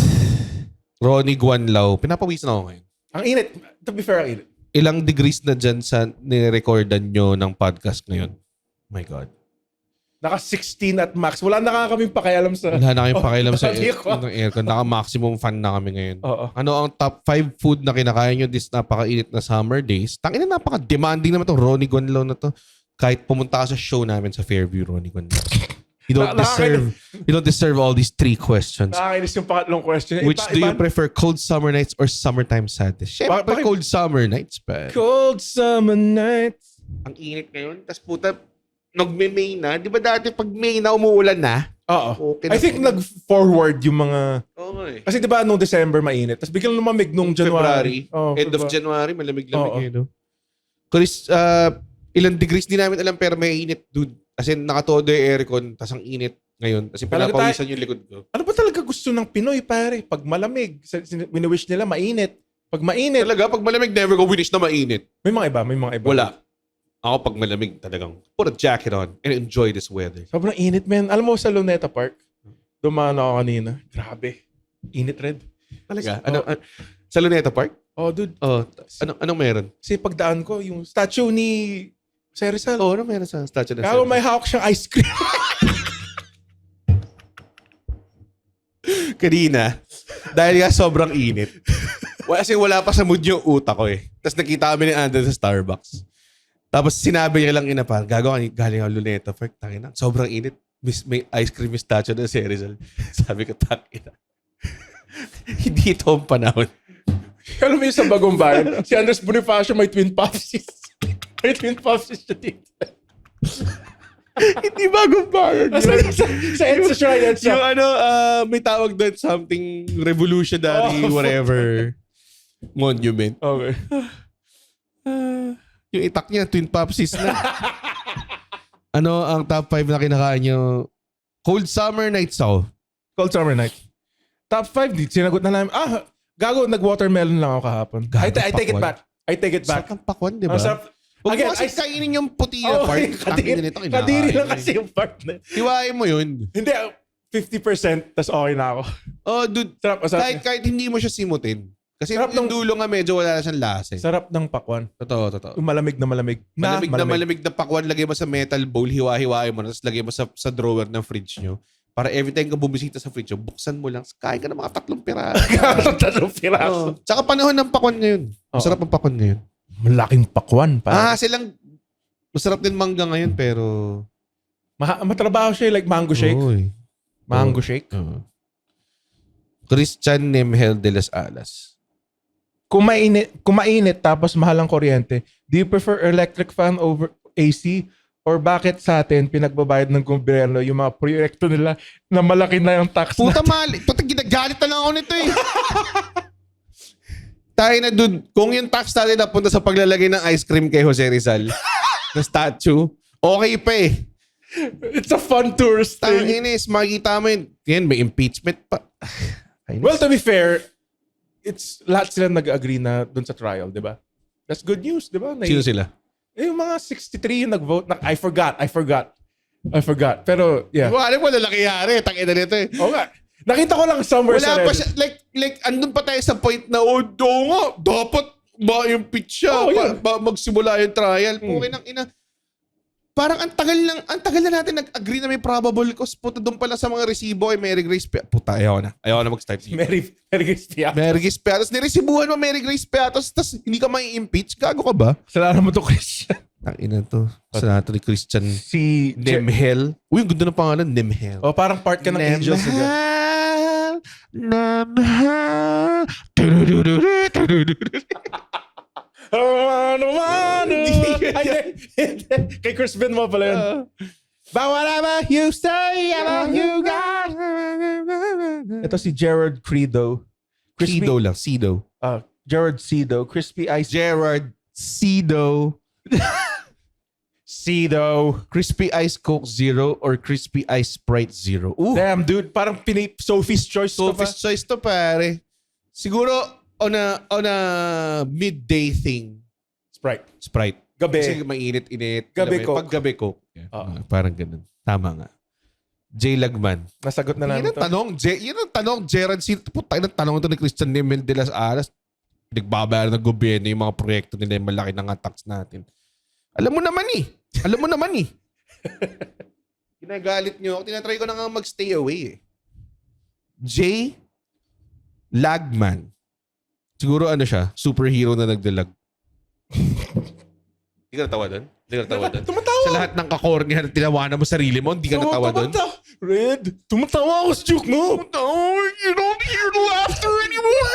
S2: Ronnie Guanlao. Pinapawisan ako ngayon.
S3: Ang init. To be fair, ang init.
S2: Ilang degrees na dyan sa nirecordan nyo ng podcast ngayon? My God.
S3: Naka 16 at max. Wala na kaming pakialam sa...
S2: Wala na kayong pakialam sa
S3: Hindi ko.
S2: aircon. Naka-maximum fan na kami ngayon.
S3: Oo.
S2: Ano ang top 5 food na kinakain nyo this napakainit na summer days? Tangina, napaka-demanding naman to. Ronnie Guanlao na to. Kahit pumunta ka sa show namin sa Fairview, Ronnie Guanlao. You don't deserve all these 3 questions.
S3: Nakakainis yung pangatlong question.
S2: Which do you prefer, cold summer nights or summertime sadness? Siyempre,
S3: Bakit-
S2: cold summer nights, pa.
S3: Cold summer nights.
S2: Ang init ngayon. Tapos puta, nagme-May na. Di ba dati pag May na umuulan na?
S3: Oo.
S2: Okay na
S3: I think
S2: po.
S3: nag-forward yung mga...
S2: Oo eh.
S3: Kasi diba nung December mainit, tapos biglang lumamig nung January.
S2: End of January, malamig-lamig
S3: Oo.
S2: eh, no? Chris, ilang degrees din namin alam pero may init, dude. Kasi nakatodo yung aircon, tas ang init ngayon. Kasi
S3: Talaga
S2: pinapawisan yung likod ko.
S3: Ano ba talaga gusto ng Pinoy, pare? Pag malamig, wini-wish nila mainit. Pag mainit,
S2: Talaga, pag malamig, never ko winish na mainit.
S3: may mga iba.
S2: Wala. Ako pag malamig talagang put a jacket on and enjoy this weather.
S3: Sobrang init, man. Alam mo sa Luneta Park, dumaan ako kanina. Grabe. Init red.
S2: Talaga?
S3: Oh.
S2: Sa Luneta Park?
S3: Oh, dude.
S2: Oh, anong meron?
S3: Kasi pagdaan ko, yung statue ni Jose Rizal.
S2: Oh, anong meron sa statue na
S3: Kaya may hawak siyang ice cream.
S2: Kanina, dahil nga sobrang init. Kasi wala pa sa mood yung utak ko eh. Tapos nakita kami ni Andrew sa Starbucks. Tapos sinabi niya lang inapal, galing ako Luneta Park, tangina. Sobrang init. May ice cream yung statue na si Rizal. Sabi ko, tangina. Hindi ito ang panahon.
S3: Alam mo yung sa Bagong Bayan, si Andres Bonifacio may twin puffs. May twin puffs siya dito.
S2: Hindi Bagong Bayan.
S3: Sa EDSA Shrine, EDSA.
S2: Yung may tawag doon, something revolutionary, whatever, monument.
S3: Okay.
S2: Yung itak niya, Twin Popsies na. Ano ang top 5 na kinakain nyo? Cold summer nights ako.
S3: Cold summer night. Top 5, sinagot na namin. Gago, nag-watermelon lang ako kahapon. I take it
S2: pakwan.
S3: back. I take it back.
S2: Sarap ang pakwan, di ba?
S3: Ang sarap.
S2: Huwag
S3: Again,
S2: mo kasi kainin yung puti na part.
S3: Kadiri lang kasi yung part na.
S2: Hiwain mo yun.
S3: Hindi, 50%, tas okay na ako.
S2: Oh, dude.
S3: Sarap.
S2: Kahit hindi mo siya simutin. Kasi
S3: Sarap
S2: yung dulo nga medyo wala na siyang lasa.
S3: Sarap ng pakwan.
S2: Totoo.
S3: Yung malamig na malamig.
S2: Malamig na pakwan, lagay mo sa metal bowl, hiwa-hiwain mo, tapos lagay mo sa drawer ng fridge nyo. Para every time ka bumisita sa fridge, buksan mo lang, kain ka ng mga 3 piraso.
S3: Tatlong piraso.
S2: Tsaka panahon ng pakwan ngayon. Masarap ang pakwan ngayon.
S3: Malaking pakwan pa.
S2: Silang, masarap din mangga ngayon, pero...
S3: Matrabaho siya like mango shake.
S2: Oy.
S3: Mango shake.
S2: Christian Nemhel de las Alas.
S3: Kung mainit tapos mahal ang kuryente, do you prefer electric fan over AC? Or bakit sa atin pinagbabayad ng gobyerno yung mga proyekto nila na malaki na yung tax
S2: Puta
S3: natin?
S2: mali. Puta, ginagalit na lang ako nito eh. Tayo na dude, kung yung tax natin napunta sa paglalagay ng ice cream kay Jose Rizal na statue, okay pa eh.
S3: It's a fun tourist thing.
S2: Tanginis, makikita mo yun. Yan, may impeachment pa.
S3: Well, to be fair, it's lahat sila nag-agree na dun sa trial, di ba? That's good news, di ba?
S2: Sino sila?
S3: Yung mga 63 yung nag-vote. I forgot. Pero, yeah.
S2: Wala mo na nangyayari. Tangina nito eh.
S3: Oo nga. Nakita ko lang somewhere sa
S2: Wala pa
S3: Reddit.
S2: siya. Like, andun pa tayo sa point na, nga, dapat ma-impeach siya.
S3: Yeah.
S2: Magsimula yung trial. Okay nang ina. Parang ang tagal na natin nag-agree na may probable cause. Puta, doon pala sa mga resibo ay Mary Grace Piatos. Puta, ayaw na mag-start.
S3: Mary Grace Piatos.
S2: Mary Grace Piatos. Niresibuhan mo Mary Grace Piatos tapos hindi ka may impeach. Gago ka ba?
S3: Salamat mo to, Christian.
S2: Tangina to. Sa nato ni Christian
S3: Si
S2: Nemhel. Uy, ang ganda ng pangalan. Nemhel.
S3: Oh, parang part ka ng Angels.
S2: Nemhel.
S3: Kay Chris Benoit pala yun. But whatever you say about you guys. Ito si Gerard Credo.
S2: Cido lang. Cido.
S3: Gerard Cido. Crispy Ice.
S2: Gerard Cido.
S3: Cido.
S2: Crispy Ice Coke Zero or Crispy Ice Sprite Zero. Ooh.
S3: Damn, dude. Parang Sophie's Choice.
S2: Sophie's Choice to, pare. Siguro, on a midday thing. Sprite.
S3: Gabi.
S2: Kasi mainit-init.
S3: Gabi Coke.
S2: Pag gabi Coke. Yeah. Parang ganun. Tama nga. J. Lagman.
S3: Nasagot na namin to.
S2: Yun ang tanong, Gerard C. Puta, yung tanong ito ni Christian Nemhel de las Alas. Pinagbabayar ng gobyerno yung mga proyekto nila yung malaki ng tax natin. Alam mo naman eh. Ginagalit nyo ako. Tinatry ko na nga mag-stay away eh. J. Lagman. Siguro superhero na nagdalag. Hindi ka natawa doon?
S3: Tumatawa.
S2: Sa lahat ng kakornihan na tinawanan mo sarili mo, hindi ka natawa doon?
S3: Red, tumatawa ako sa joke mo.
S2: You don't hear the laughter anymore.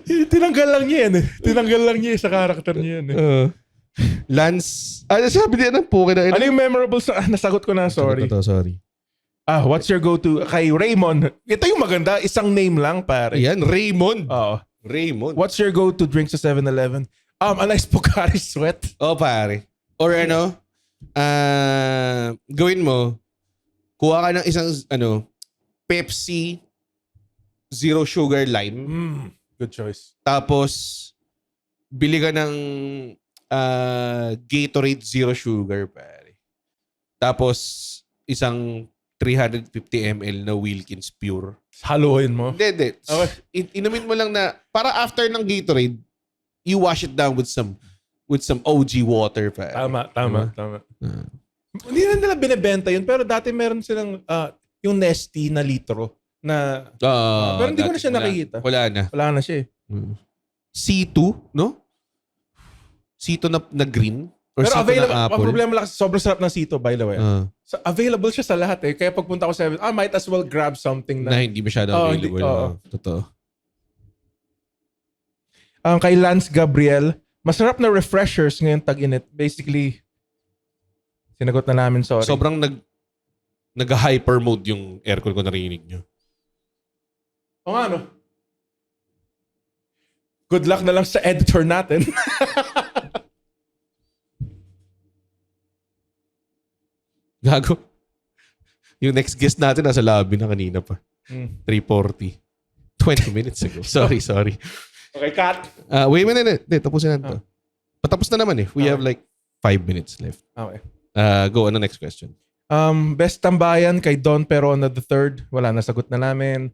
S3: Tinanggal lang niya yan eh. Tinanggal lang niya sa karakter niya yan eh.
S2: Lance, sabi niya ng puke na
S3: Ano yung memorable sa... nasagot ko na, sorry.
S2: Sorry.
S3: What's your go-to? Kay Raymond. Ito yung maganda. Isang name lang, pare.
S2: Ayan, Raymond.
S3: Oo.
S2: Raymond.
S3: What's your go-to drink sa 7-Eleven? A nice Pocari Sweat.
S2: Pare. Or gawin mo, kuha ka ng isang, Pepsi Zero Sugar Lime.
S3: Good choice.
S2: Tapos, bili ka ng Gatorade Zero Sugar, pare. Tapos, isang 350 ml na Wilkins Pure.
S3: Haluin mo.
S2: Hindi.
S3: Okay.
S2: Inumin mo lang na, para after ng Gatorade, you wash it down with some OG water, pare.
S3: Tama. Hindi na nila binibenta yun, pero dati meron silang yung Nestea na litro na pero hindi ko na siya nakikita.
S2: Wala na
S3: siya eh.
S2: C2, no? C2 na green? Or
S3: Pero
S2: C2
S3: available,
S2: na
S3: ang
S2: apple?
S3: problema lang, sobrang sarap ng Sito, by the way. Available siya sa lahat eh. Kaya pagpunta ko sa 7, might as well grab something
S2: na hindi masyado available. Totoo.
S3: Kay Lance Gabriel, masarap na refreshers ngayong tag-init. Basically, sinagot na namin, sorry.
S2: Sobrang nag-hyper mode yung aircon ko narinig nyo.
S3: O nga, no? Good luck na lang sa editor natin.
S2: Gago. Yung next guest natin nasa lobby na kanina pa. 3:40. 20 minutes ago. Sorry.
S3: Okay, cut.
S2: Wait. Tapusin na to. Patapos na naman eh. We have like 5 minutes left.
S3: Okay.
S2: Go, ano next question?
S3: Best tambayan kay Don Perona III. Wala, nasagot na namin.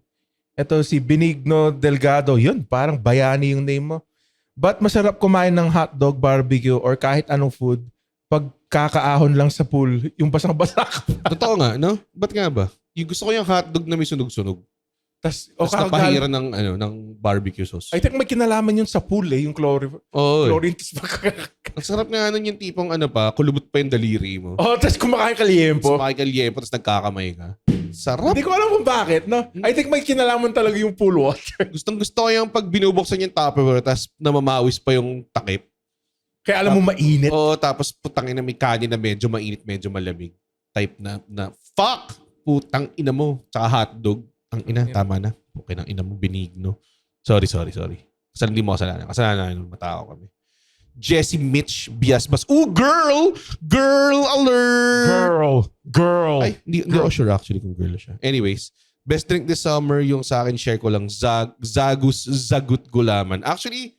S3: Ito si Benigno Delgado. Yun, parang bayani yung name mo. Ba't masarap kumain ng hotdog, barbecue, or kahit anong food pag kakaahon lang sa pool, yung basang-basa ka?
S2: Totoo nga, no? Ba't nga ba? Yung gusto ko yung hotdog na may sunog-sunog.
S3: Tapos
S2: Napahira ng barbecue sauce.
S3: I think may kinalaman yun sa pool yung chlorine.
S2: Oo.
S3: Chlorine, tapos
S2: Ang sarap nga nun yung tipong kulubot pa yung daliri mo.
S3: tapos kumakain ka liempo.
S2: Tapos makikaliempo, tapos nagkakamay ka. Sarap.
S3: Hindi ko alam kung bakit, no? I think may kinalaman talaga yung pool water.
S2: Gustong gusto ko yung pag binubuksan yung Tupperware, tapos namamawis pa yung takip.
S3: Kaya alam mo mainit.
S2: Oo, tapos putangin na may kanin na medyo mainit, medyo malamig. Type na fuck! Putang ina mo. Tsaka hotdog. Ang ina, tama na. Okay ng ina mo, benigno. Sorry. Kasi hindi mo kasalanan. Kasalanan, matao kami. Jesse Mitch Biasbas. Ooh, girl! Girl alert!
S3: Girl.
S2: Ay, hindi ako sure actually kung girl siya. Anyways, best drink this summer, yung sa akin, share ko lang, Zagus Zagut Gulaman. Actually,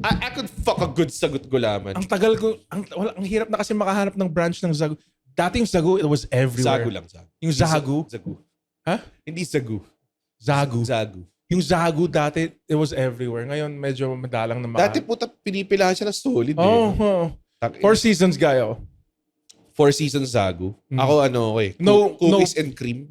S2: I could fuck a good Zagut Gulaman.
S3: Ang tagal ko, ang hirap na kasi makahanap ng branch ng Zagu. Dating Zagu, it was everywhere.
S2: Zagu lang.
S3: Yung Zagu?
S2: Zagu.
S3: Ha?
S2: Hindi Zagu.
S3: Zagu.
S2: Zagu.
S3: Yung Zagu dati, it was everywhere. Ngayon, medyo madalang na
S2: Dati puta, pinipilahan siya na solid.
S3: Oh. 4 seasons, gayo.
S2: 4 seasons Zagu. Ako
S3: No,
S2: cookies and cream.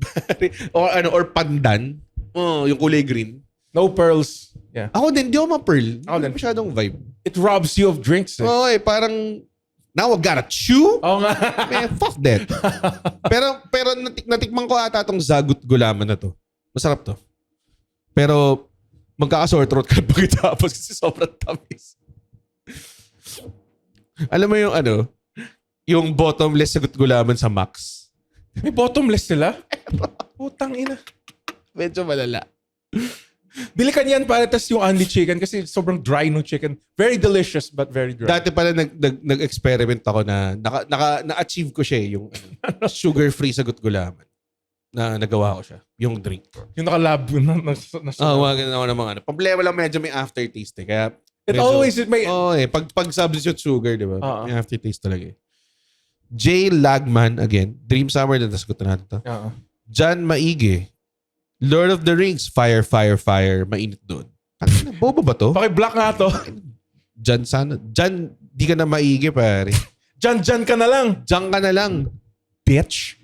S2: or pandan. Oh, yung kulay green.
S3: No pearls. Yeah.
S2: Ako din, di ako ma-pearl.
S3: Ako din.
S2: Hindi masyadong vibe.
S3: It robs you of drinks.
S2: Oo, parang, now I gotta chew?
S3: Oo nga.
S2: Man, fuck that. pero natikman ko ata tong Zagut Gulaman na to. Masarap to. Pero, magkaka-sore throat ka pagkatapos kasi sobrang tamis. Alam mo yung bottomless Zagut Gulaman sa Max.
S3: May bottomless sila? Putang ina.
S2: Medyo malala.
S3: Bili ka niyan para tas yung only chicken kasi sobrang dry no chicken. Very delicious but very dry.
S2: Dati pala nag-experiment ako na na-achieve ko siya yung sugar-free Zagut Gulaman. Na nagawa ko siya. Yung drink.
S3: Yung naka-lab.
S2: Mga ganun ako naman. Problema lang medyo may aftertaste eh. Kaya
S3: It
S2: medyo,
S3: always may...
S2: pag substitute sugar, di ba?
S3: Oo.
S2: May aftertaste talaga eh. Jay Lagman, again. Dream Summer na nasagutan natin to. John Maige. Lord of the Rings. Fire. Mainit doon. Bobo ba to?
S3: Paki-black nga to.
S2: John, di ka na maige, pare.
S3: Jan ka na lang.
S2: Diyan ka na lang.
S3: Bitch.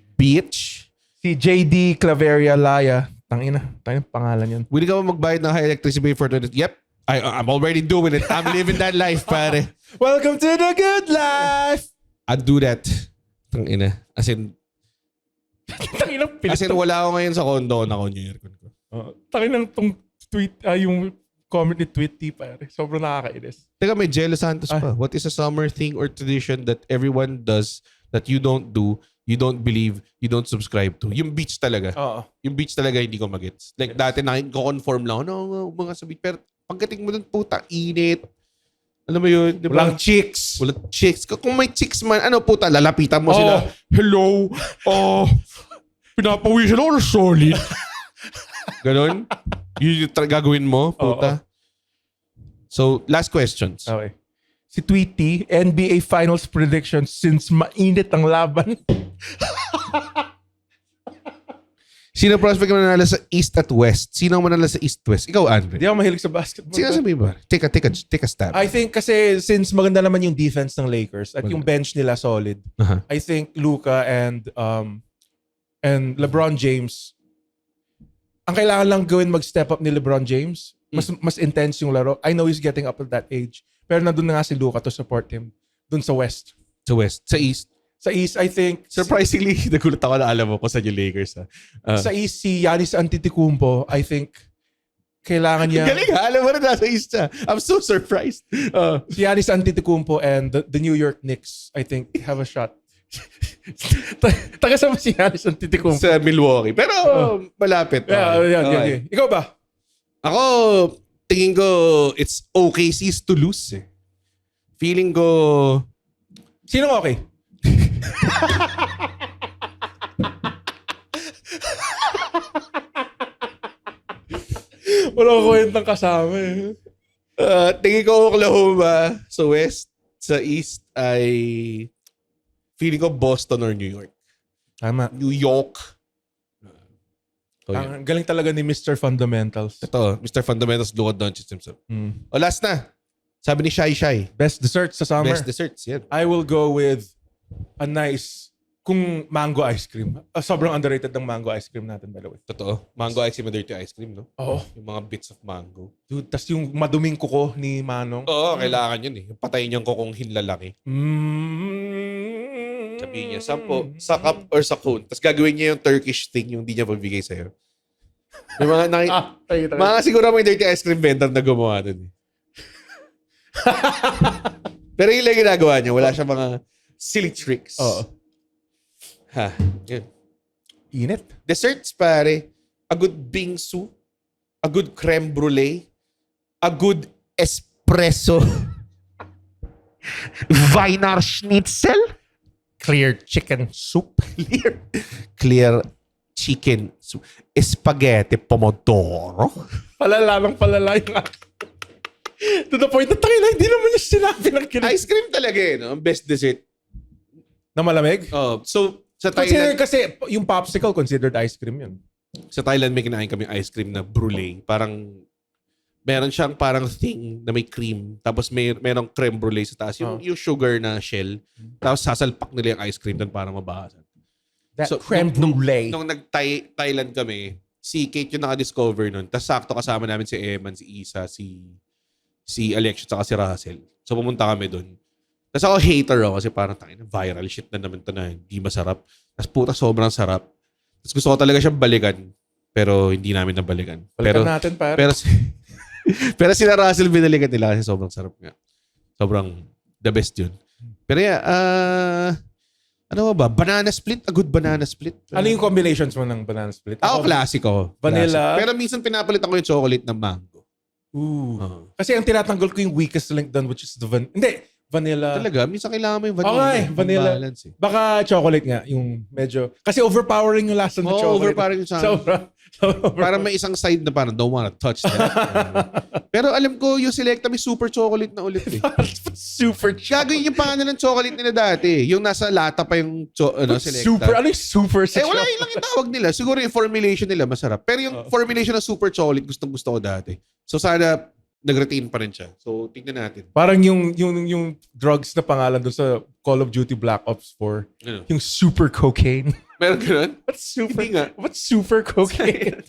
S3: Si JD Claveria Laya. Tangina pangalan yan.
S2: Willing ka ba magbayad ng high electricity bill for 20? Yep. I'm already doing it. I'm living that life, pare.
S3: Welcome to the good life.
S2: I'd do that. Tangina. As in, wala ako ngayon sa condo na yung aircon ko.
S3: Tanginang tong tweet, yung comment ni Tweety, pare. Sobrang nakakainis.
S2: Teka, may Jello Santos pa. What is a summer thing or tradition that everyone does that you don't do, you don't believe, you don't subscribe to? Yung beach talaga.
S3: Oo.
S2: Yung beach talaga hindi ko magets. Like dati ko-conform lang. Mga sa beach. Pero pagdating mo dun, puta, init. Alam mo yun? Diba?
S3: Walang chicks.
S2: Walang chicks. Kung may chicks man, puta, lalapitan mo sila. Hello. Pinapawisan ako ng solid. Ganon? Yun yung gagawin mo, puta. So, last questions.
S3: Okay. Si Tweety, NBA Finals prediction since mainit ang laban.
S2: Sino prospect mananalo sa East at West? Sino mananalo sa East-West? Ikaw, Andre.
S3: Hindi ako mahilig sa basketball.
S2: Sino sabi ba? Take a stab.
S3: I think kasi since maganda naman yung defense ng Lakers at yung bench nila solid,
S2: Uh-huh.
S3: I think Luka and LeBron James, ang kailangan lang gawin mag-step up ni LeBron James, mas intense yung laro. I know he's getting up at that age. Pero nandun na nga si Luka to support him. Dun sa West.
S2: Sa West. Sa East.
S3: Sa East, I think...
S2: Surprisingly, nagulat ako na alam mo kung saan yung Lakers.
S3: Sa East, si Giannis Antetokounmpo, I think, kailangan niya...
S2: Galing ha? Alam mo na nasa East siya. I'm so surprised.
S3: Si Giannis Antetokounmpo and the New York Knicks, I think, have a shot. Taga sa si Giannis Antetokounmpo.
S2: Sa Milwaukee. Pero malapit.
S3: Yeah. Ikaw ba?
S2: Ako, tingin ko, it's OKC's to lose eh. Feeling ko...
S3: Sinong okay? Wala ko kwentang kasama eh.
S2: Tingin ko Oklahoma sa West. Sa East ay feeling ko Boston or New York.
S3: Tama.
S2: New York.
S3: Ang galing talaga ni Mr. Fundamentals.
S2: Ito, Mr. Fundamentals, Luka Doncic himself. O last na. Sabi ni Shai.
S3: Best dessert sa summer.
S2: Best desserts, yan.
S3: I will go with a nice, kung mango ice cream. Sobrang underrated ng mango ice cream natin, by the way.
S2: Totoo. Mango ice cream, dirty ice cream, no?
S3: Oo.
S2: Yung mga bits of mango.
S3: Dude, tas yung maduming kuko ni Manong.
S2: Oo, kailangan yun eh. Patayin niyang kukong hinlalaki. Sabihin niya, 10, sa cup or sa cone. Tapos gagawin niya yung Turkish thing, yung hindi niya pabigay sa'yo. May mga, mga siguro may dirty ice cream vendor na gumawa dun eh. Pero yung lang ginagawa niya, wala siya mga silly tricks.
S3: Oo.
S2: Ha, yun.
S3: Init.
S2: Desserts, pare. A good bingsu. A good creme brulee. A good espresso. Weiner Schnitzel.
S3: Clear chicken soup.
S2: Clear chicken soup. Spaghetti pomodoro.
S3: Palala yung to the point na tangina, hindi naman yung sinabi ng
S2: Ice cream talaga eh, no? Ang best dessert.
S3: Na malamig?
S2: Oh, so, sa
S3: Consider
S2: Thailand,
S3: kasi yung popsicle considered ice cream yun.
S2: sa Thailand may kinain kami ice cream na brulee. Parang, meron siyang parang thing na may cream. Tapos merong creme brulee sa taas. Yung sugar na shell. Tapos sasalpak nila yung ice cream doon para mabasag.
S3: That creme brulee.
S2: Nung nag-Thailand kami, si Kate yung naka-discover nun. Tapos sakto kasama namin si Eman, si Isa, si Alexio, at si Russell. So pumunta kami doon. Tapos ako hater ako kasi parang viral shit na naman to na hindi masarap. Tapos puta sobrang sarap. Tapos gusto ko talaga siyang balikan. Pero hindi namin nabalikan.
S3: Balikan natin, pare.
S2: Pero sila Russell binalikan nila kasi sobrang sarap nga. Sobrang the best yun. Pero yeah, ano ba? Banana split? A good banana split?
S3: Ano yung combinations mo ng banana split?
S2: Ako classic ako.
S3: Vanilla.
S2: Classic. Pero minsan pinapalitan ko yung chocolate ng mango.
S3: Ooh. Kasi ang tinatanggol ko yung weakest link doon, which is the vanilla.
S2: Talaga? Minsan kailangan mo yung vanilla.
S3: Okay, vanilla.
S2: Balance, eh.
S3: Baka chocolate nga, yung medyo... Kasi overpowering yung lasa ng chocolate.
S2: Overpowering yung
S3: Sobra.
S2: Parang may isang side na parang don't wanna touch that. Pero alam ko, yung Selecta may super chocolate na ulit eh.
S3: Super
S2: Gagawin yung pangalan ng chocolate nila dati. Yung nasa lata pa yung Selecta.
S3: Super, ano yung super sa
S2: wala
S3: chocolate?
S2: yun lang yung tawag nila. Siguro yung formulation nila masarap. Pero yung formulation ng super chocolate, gustong-gusto ko dati. So sana nag-retain pa rin siya. So tingnan natin.
S3: Parang yung drugs na pangalan doon sa Call of Duty Black Ops 4.
S2: Ano?
S3: Yung super cocaine.
S2: Meron ganun? Hindi nga.
S3: What's super cocaine?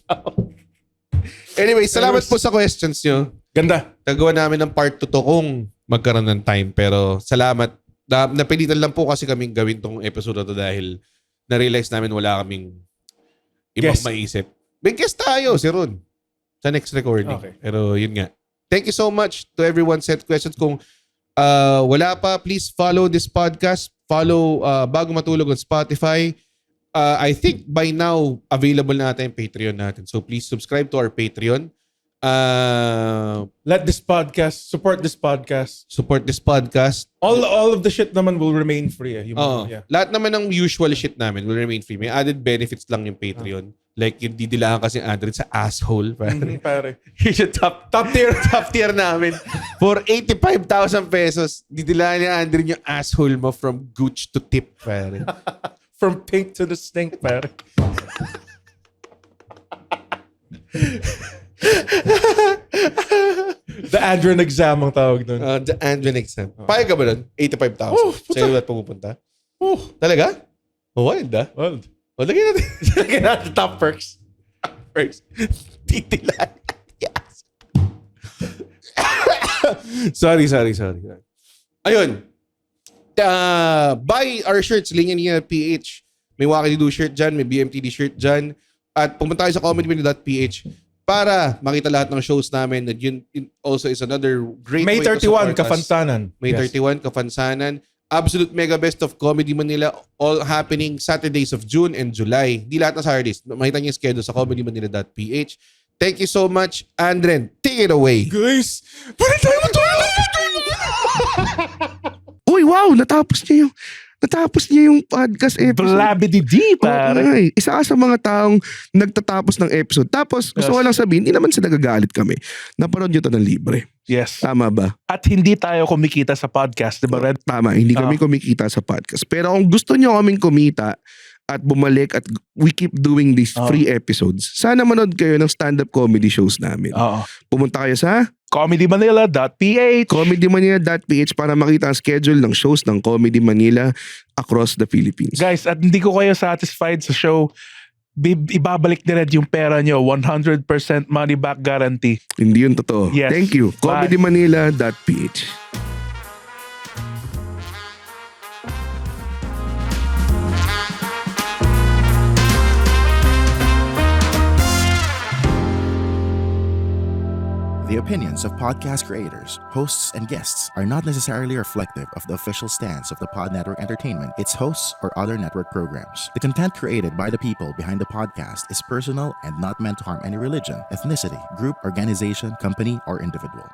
S2: Anyway, salamat po sa questions nyo.
S3: Ganda.
S2: Nagawa namin ng part 2 to kung magkaroon ng time. Pero salamat. Napilitan lang po kasi kaming gawin tong episode na to dahil na-realize namin wala kaming ibang
S3: Guest.
S2: maisip. May guest tayo, si Ron. Sa next recording.
S3: Okay.
S2: Pero yun nga. Thank you so much to everyone sent questions. Kung wala pa, please follow this podcast. Follow Bago Matulog on Spotify. I think by now, available na natin yung Patreon natin. So please subscribe to our Patreon.
S3: Let this podcast, support this podcast.
S2: Support this podcast.
S3: All of the shit naman will remain free. Yeah.
S2: Lahat naman ng usual shit namin will remain free. May added benefits lang yung Patreon. Like yung didilaan kasi Android sa asshole.
S3: Pare.
S2: Yung top tier namin. For 85,000 pesos, didilaan ni Andrew yung asshole mo from gooch to tip. Pare.
S3: From pink to the stink, pare. The Adrian exam ang tawag doon.
S2: The Andrew exam. Payag ka ba doon? 85,000. Sa'yo lahat pumunta? Talaga? Wild ah.
S3: Well,
S2: Lagyan natin.
S3: lagyan natin top perks.
S2: First. Titilan. Yes. Sorry. Ayun. Buy our shirts. Linya PH. May Wakididu shirt dyan. May BMTD shirt dyan. At pumunta kayo sa comedybin.ph para makita lahat ng shows namin. And yun also is another great
S3: May
S2: way to
S3: 31,
S2: support us.
S3: Kafansanan.
S2: May 31, Kafansanan. Absolute Mega Best of Comedy Manila, all happening Saturdays of June and July. Di lahat na Saturdays. Makita niyo yung schedule sa comedymanila.ph. Thank you so much, Andren. Take it away.
S3: Guys, pwede tayo matulog!
S5: Uy, wow! Natapos niya yung podcast episode.
S3: Blabidi-di, pare.
S5: Ay, isa ka sa mga taong nagtatapos ng episode. Tapos, gusto ko lang sabihin, hindi naman sa nagagalit kami. Naparod nyo to ng libre.
S6: Yes.
S5: Tama ba?
S6: At hindi tayo kumikita sa podcast, di ba, Red?
S5: Tama, hindi kami kumikita sa podcast. Pero kung gusto nyo kaming kumita, at bumalik at we keep doing these free episodes, sana manood kayo ng stand-up comedy shows namin.
S3: Oo.
S5: Pumunta kayo sa
S3: comedymanila.ph
S5: comedymanila.ph para makita ang schedule ng shows ng Comedy Manila across the Philippines.
S3: Guys, at hindi ko kayo satisfied sa show, ibabalik ni Red yung pera nyo. 100% money back guarantee.
S5: Hindi yun totoo.
S3: Yes.
S5: Thank you.
S3: Bye.
S5: comedymanila.ph.
S6: The opinions of podcast creators, hosts, and guests are not necessarily reflective of the official stance of the Pod Network Entertainment, its hosts, or other network programs. The content created by the people behind the podcast is personal and not meant to harm any religion, ethnicity, group, organization, company, or individual.